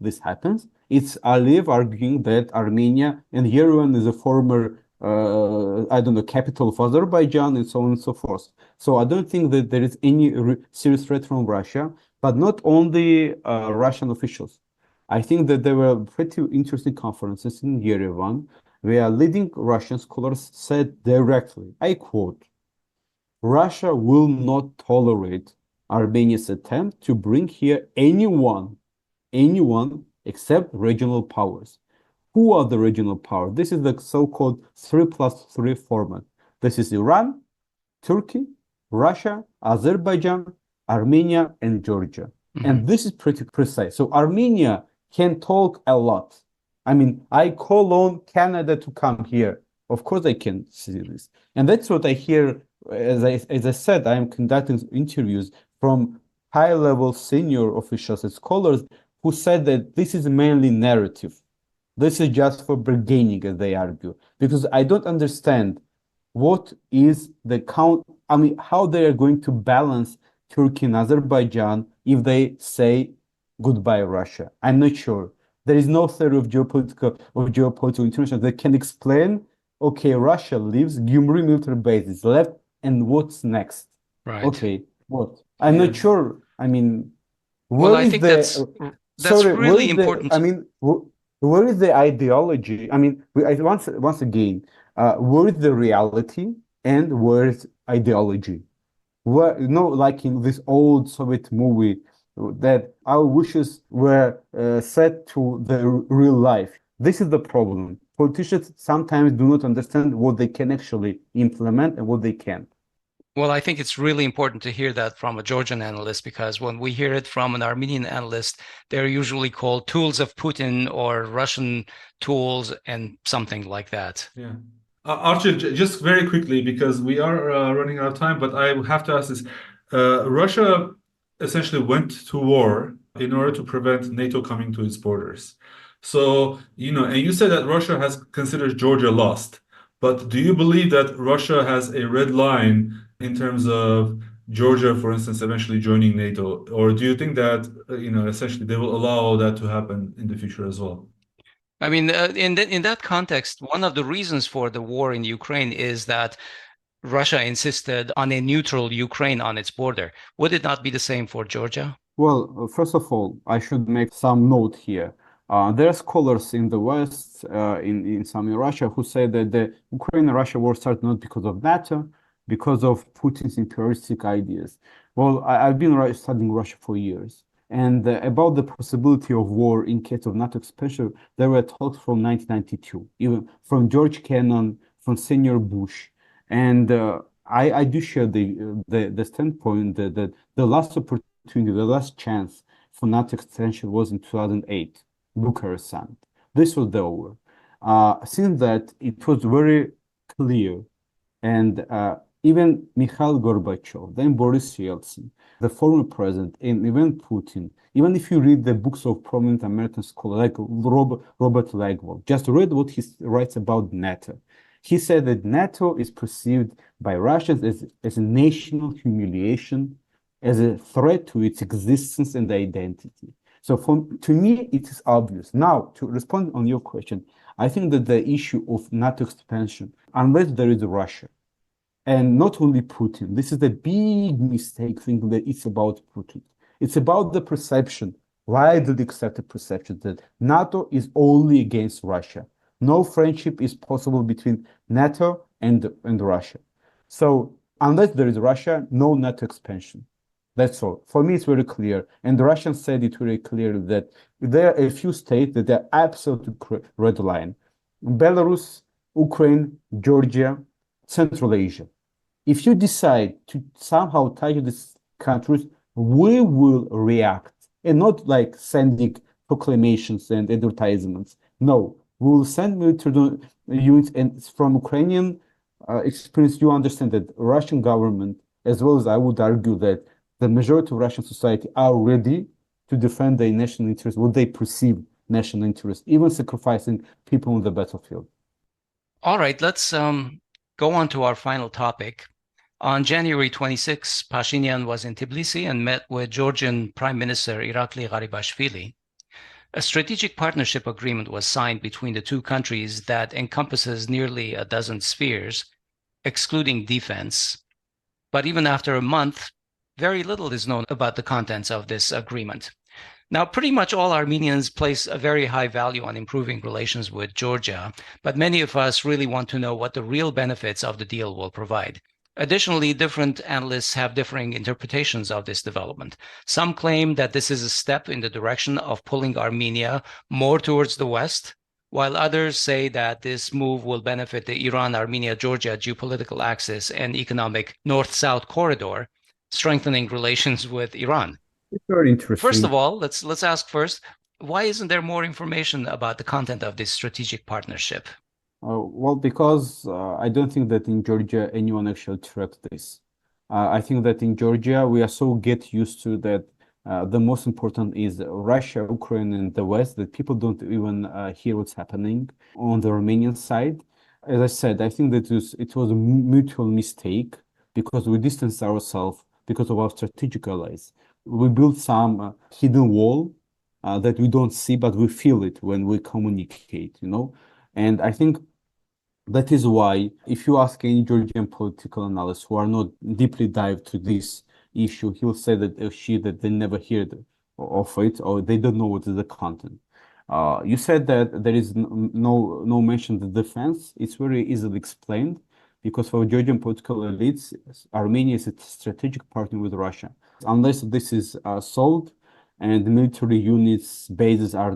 this happens, it's Aliyev arguing that Armenia and Yerevan is a former, capital of Azerbaijan and so on and so forth. So I don't think that there is any serious threat from Russia, but not only Russian officials. I think that there were pretty interesting conferences in Yerevan where leading Russian scholars said directly, I quote, Russia will not tolerate Armenia's attempt to bring here anyone except regional powers. Who are the regional powers? This is the so-called 3+3 format. This is Iran, Turkey, Russia, Azerbaijan, Armenia, and Georgia. Mm-hmm. And this is pretty precise. So Armenia can talk a lot. I call on Canada to come here. Of course, I can see this. And that's what I hear. As I said, I am conducting interviews from high-level senior officials and scholars who said that this is mainly narrative. This is just for bargaining, as they argue. Because I don't understand what is the how they are going to balance Turkey and Azerbaijan if they say goodbye Russia. I'm not sure. There is no theory of geopolitical international that can explain, okay, Russia leaves, Gyumri military base is left, and what's next? Right. Okay, what? I'm not sure. I think that's really important. Where is the ideology? Once again, where is the reality and where is ideology? Like in this old Soviet movie, that our wishes were set to the real life. This is the problem. Politicians sometimes do not understand what they can actually implement and what they can't. Well, I think it's really important to hear that from a Georgian analyst, because when we hear it from an Armenian analyst, they're usually called tools of Putin or Russian tools and something like that. Yeah. Archil, just very quickly, because we are running out of time, but I have to ask this. Russia essentially went to war in order to prevent NATO coming to its borders. So, and you said that Russia has considered Georgia lost. But do you believe that Russia has a red line in terms of Georgia, for instance, eventually joining NATO? Or do you think that, essentially they will allow that to happen in the future as well? I mean, in that context, one of the reasons for the war in Ukraine is that Russia insisted on a neutral Ukraine on its border. Would it not be the same for Georgia? Well, first of all, I should make some note here. There are scholars in the West, in some in Russia, who say that the Ukraine-Russia war started not because of NATO, because of Putin's imperialistic ideas. Well, I've been studying Russia for years, and about the possibility of war in case of NATO expansion, there were talks from 1992, even from George Kennan, from Senior Bush, and I do share the standpoint that the last opportunity, the last chance for NATO extension was in 2008. Bucharest Summit. This was the over. Since that, it was very clear, and even Mikhail Gorbachev, then Boris Yeltsin, the former president, and even Putin, even if you read the books of prominent American scholars like Robert Legwell, just read what he writes about NATO. He said that NATO is perceived by Russians as a national humiliation, as a threat to its existence and identity. So to me, it is obvious. Now, to respond on your question, I think that the issue of NATO expansion, unless there is Russia, and not only Putin, this is a big mistake thinking that it's about Putin. It's about the perception, widely accepted perception, that NATO is only against Russia. No friendship is possible between NATO and Russia. So unless there is Russia, no NATO expansion. That's all. For me, it's very clear. And the Russians said it very clearly that there are a few states that are absolutely red line. Belarus, Ukraine, Georgia, Central Asia. If you decide to somehow touch these countries, we will react. And not like sending proclamations and advertisements. No, we will send military units. And from Ukrainian experience, you understand that Russian government, as well as I would argue that the majority of Russian society are ready to defend their national interest, what they perceive national interest, even sacrificing people on the battlefield. All right, let's go on to our final topic. On January 26, Pashinyan was in Tbilisi and met with Georgian Prime Minister Irakli Garibashvili. A strategic partnership agreement was signed between the two countries that encompasses nearly a dozen spheres, excluding defense. But even after a month, very little is known about the contents of this agreement. Now, pretty much all Armenians place a very high value on improving relations with Georgia, but many of us really want to know what the real benefits of the deal will provide. Additionally, different analysts have differing interpretations of this development. Some claim that this is a step in the direction of pulling Armenia more towards the West, while others say that this move will benefit the Iran-Armenia Georgia geopolitical axis and economic north-south corridor, strengthening relations with Iran. It's very interesting. First of all, let's ask first, why isn't there more information about the content of this strategic partnership? Well, because I don't think that in Georgia anyone actually tracked this. I think that in Georgia we are so get used to that the most important is Russia, Ukraine, and the West, that people don't even hear what's happening on the Romanian side. As I said, I think that it was a mutual mistake because we distanced ourselves because of our strategic allies. We built some hidden wall that we don't see, but we feel it when we communicate, And I think that is why, if you ask any Georgian political analyst who are not deeply dived to this issue, he will say that that they never heard of it or they don't know what is the content. You said that there is no mention of the defense. It's very easily explained because for Georgian political elites, Armenia is a strategic partner with Russia. Unless this is solved, and military units bases are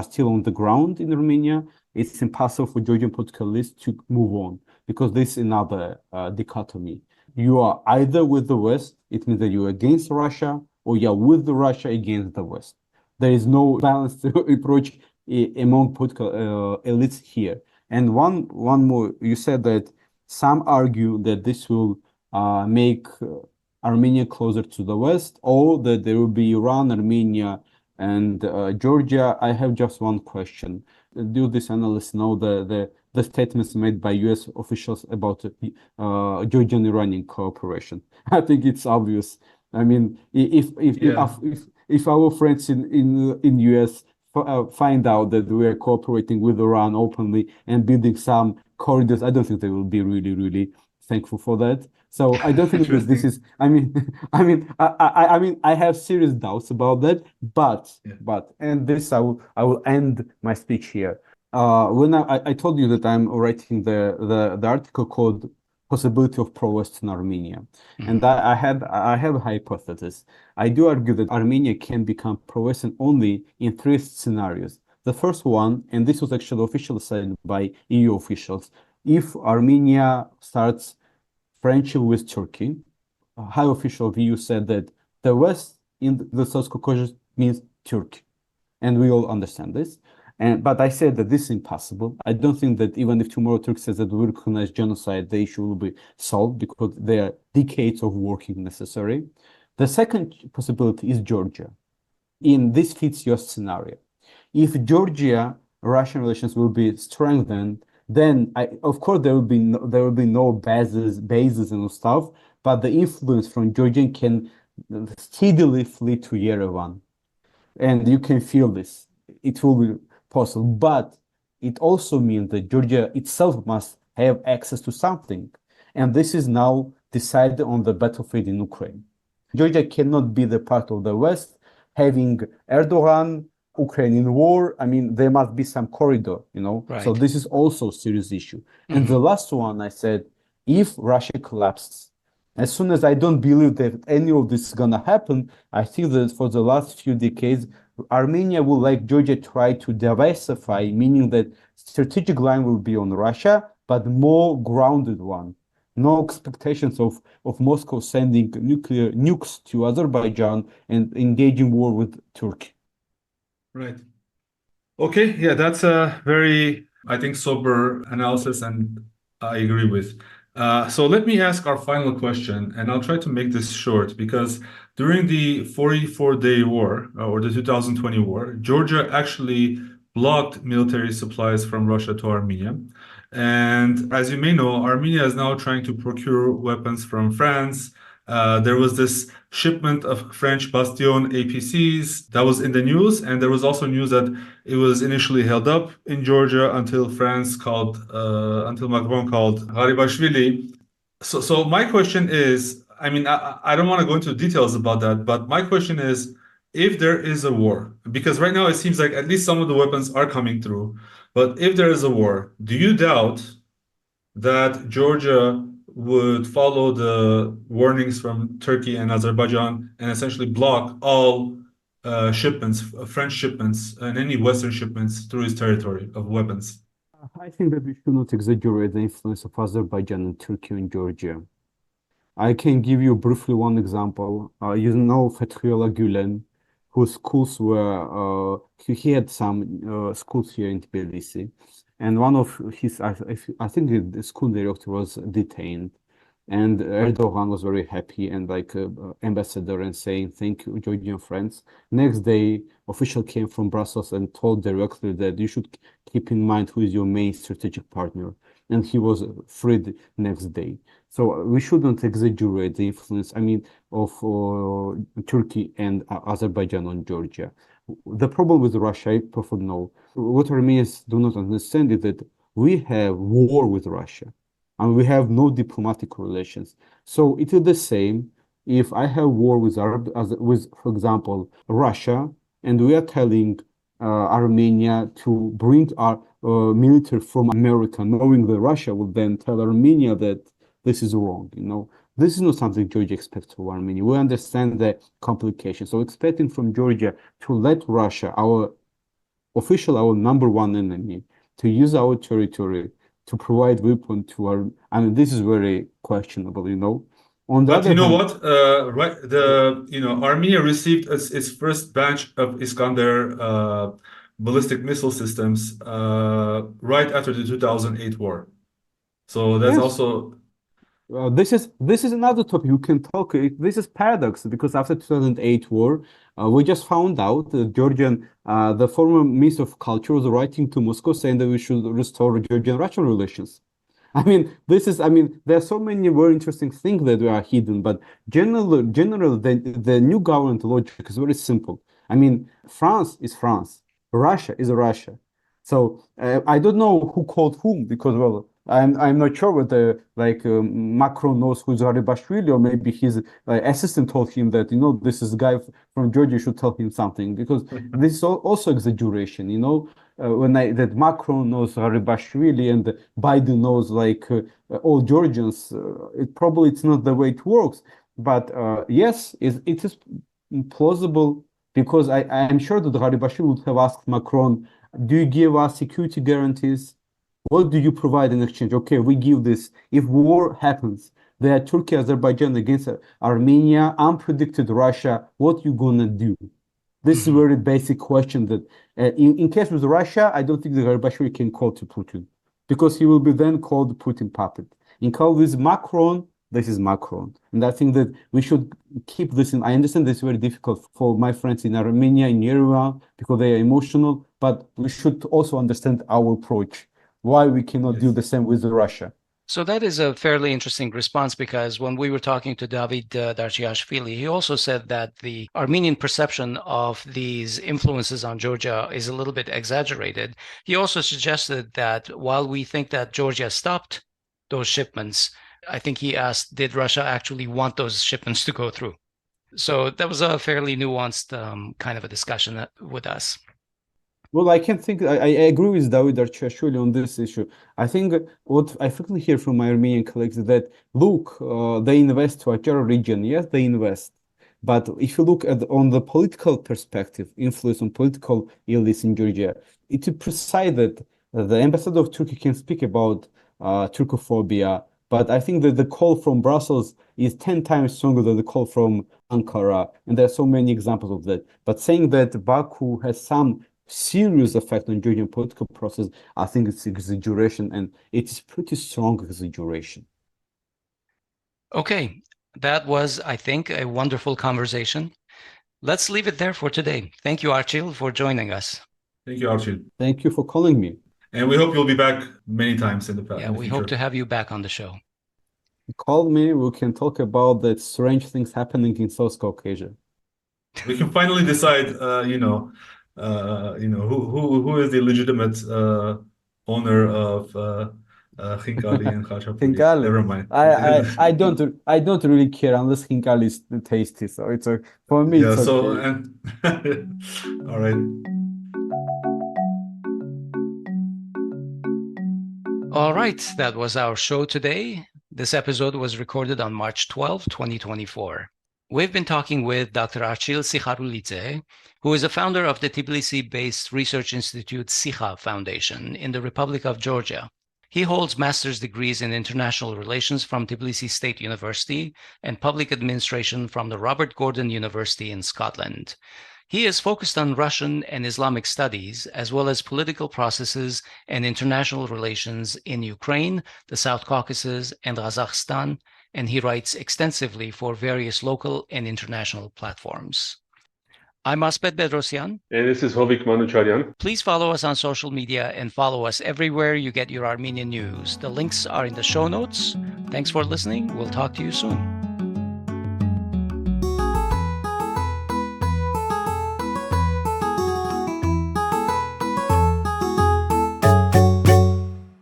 still on the ground in Armenia, it's impossible for Georgian political elites to move on, because this is another dichotomy. You are either with the West, it means that you're against Russia, or you're with the Russia against the West. There is no balanced approach among political elites here. And one more, you said that some argue that this will make Armenia closer to the West, or that there will be Iran, Armenia, and Georgia. I have just one question. Do these analysts know the statements made by U.S. officials about Georgian Iranian cooperation? I think it's obvious. I mean, if our friends in U.S. Find out that we are cooperating with Iran openly and building some corridors, I don't think they will be really thankful for that. So I don't think that this is. I mean, I have serious doubts about that. And this I will end my speech here. When I told you that I'm writing the article called "Possibility of Pro-Western Armenia," and I have a hypothesis. I do argue that Armenia can become pro-Western only in three scenarios. The first one, and this was actually officially said by EU officials, if Armenia starts friendship with Turkey. A high official of EU said that the West in the South Caucasus means Turkey, and we all understand this. But I said that this is impossible. I don't think that even if tomorrow Turkey says that we recognize genocide, the issue will be solved, because there are decades of working necessary. The second possibility is Georgia. In this fits your scenario. If Georgia-Russian relations will be strengthened, then of course there will be no bases and stuff, but the influence from Georgian can steadily flee to Yerevan, and you can feel this. It will be possible, but it also means that Georgia itself must have access to something, and this is now decided on the battlefield in Ukraine. Georgia cannot be the part of the West, having Erdogan, Ukraine in war. I mean, there must be some corridor, Right. So this is also a serious issue. And the last one, I said, if Russia collapses, as soon as I don't believe that any of this is gonna happen, I think that for the last few decades, Armenia will, like Georgia, try to diversify, meaning that strategic line will be on Russia, but more grounded one. No expectations of Moscow sending nuclear nukes to Azerbaijan and engaging war with Turkey. Right. Okay. Yeah, that's a very, I think, sober analysis, and I agree with. So let me ask our final question, and I'll try to make this short, because during the 44-day war, or the 2020 war, Georgia actually blocked military supplies from Russia to Armenia. And as you may know, Armenia is now trying to procure weapons from France. There was this shipment of French Bastion APCs that was in the news, and there was also news that it was initially held up in Georgia until until Macron called Gharibashvili. So my question is, I mean, I don't want to go into details about that, but my question is, if there is a war, because right now it seems like at least some of the weapons are coming through, but if there is a war, do you doubt that Georgia would follow the warnings from Turkey and Azerbaijan and essentially block all shipments, French shipments, and any Western shipments through its territory of weapons? I think that we should not exaggerate the influence of Azerbaijan and Turkey in Georgia. I can give you briefly one example. You know Fethullah Gulen, whose schools were, he had some schools here in Tbilisi. And one of his, I think the school director was detained. And Erdogan was very happy, and like ambassador, and saying, thank you, Georgian friends. Next day, official came from Brussels and told directly that you should keep in mind who is your main strategic partner. And he was freed next day. So we shouldn't exaggerate the influence, I mean, of Turkey and Azerbaijan on Georgia. The problem with Russia, I perfectly know. What Armenians do not understand is that we have war with Russia, and we have no diplomatic relations. So it is the same if I have war with for example, Russia, and we are telling Armenia to bring our military from America, knowing that Russia will then tell Armenia that this is wrong. This is not something Georgia expects from Armenia. We understand the complications. So expecting from Georgia to let Russia, our number one enemy, to use our territory to provide weapon to our, I mean, this is very questionable, you know. On the But other you know hand, what? Right, Armenia received its first batch of Iskander ballistic missile systems right after the 2008 war. So that's yes, also this is another topic we can talk. This is paradox because after 2008 war, we just found out the the former Minister of Culture was writing to Moscow saying that we should restore Georgian-Russian relations. I mean, there are so many very interesting things that are hidden, but generally, the new government logic is very simple. I mean, France is France, Russia is Russia. So I don't know who called whom because, well, I'm not sure whether Macron knows who's Garibashvili or maybe his assistant told him that, you know, this is a guy from Georgia, you should tell him something because this is also exaggeration, you know. That Macron knows Garibashvili and Biden knows all Georgians, it's not the way it works. But yes, it is plausible because I'm sure that Garibashvili would have asked Macron, do you give us security guarantees? What do you provide in exchange? Okay, we give this. If war happens, there are Turkey, Azerbaijan against Armenia, unpredicted Russia, what you gonna do? This is a very basic question that, in case with Russia, I don't think the Garibashvili can call to Putin because he will be then called Putin puppet. In call with Macron, this is Macron. And I think that we should keep this in. I understand this is very difficult for my friends in Armenia, in Yerevan, because they are emotional, but we should also understand our approach, why we cannot do the same with Russia. So that is a fairly interesting response because when we were talking to David Darchiashvili, he also said that the Armenian perception of these influences on Georgia is a little bit exaggerated. He also suggested that while we think that Georgia stopped those shipments, I think he asked, did Russia actually want those shipments to go through? So that was a fairly nuanced kind of a discussion with us. Well, I can think I agree with David Darchiashvili on this issue. I think what I frequently hear from my Armenian colleagues is that look, they invest to Achara region. Yes, they invest, but if you look at on the political perspective, influence on political elites in Georgia, it's precise that the ambassador of Turkey can speak about Turkophobia, but I think that the call from Brussels is 10 times stronger than the call from Ankara, and there are so many examples of that. But saying that Baku has some serious effect on Georgian political process, I think it's exaggeration, and it is pretty strong exaggeration. Okay, that was, I think, a wonderful conversation. Let's leave it there for today. Thank you, Archil, for joining us. Thank you, Archil. Thank you for calling me. And we hope you'll be back many times in the future. Yeah, we hope to have you back on the show. Call me, we can talk about the strange things happening in South Caucasus. We can finally decide, who is the legitimate owner of Khnkali and Khachapouri. Khnkali. Never mind. I don't really care unless Khnkali is tasty. So it's for me. Yeah. It's So okay. all right. All right, that was our show today. This episode was recorded on March 12, 2024. We've been talking with Dr. Archil Sikharulidze, who is a founder of the Tbilisi-based research institute Sikha Foundation in the Republic of Georgia. He holds master's degrees in international relations from Tbilisi State University and public administration from the Robert Gordon University in Scotland. He is focused on Russian and Islamic studies, as well as political processes and international relations in Ukraine, the South Caucasus, and Kazakhstan, and he writes extensively for various local and international platforms. I'm Asbed Bedrossian. And this is Hovik Manucharyan. Please follow us on social media and follow us everywhere you get your Armenian news. The links are in the show notes. Thanks for listening. We'll talk to you soon.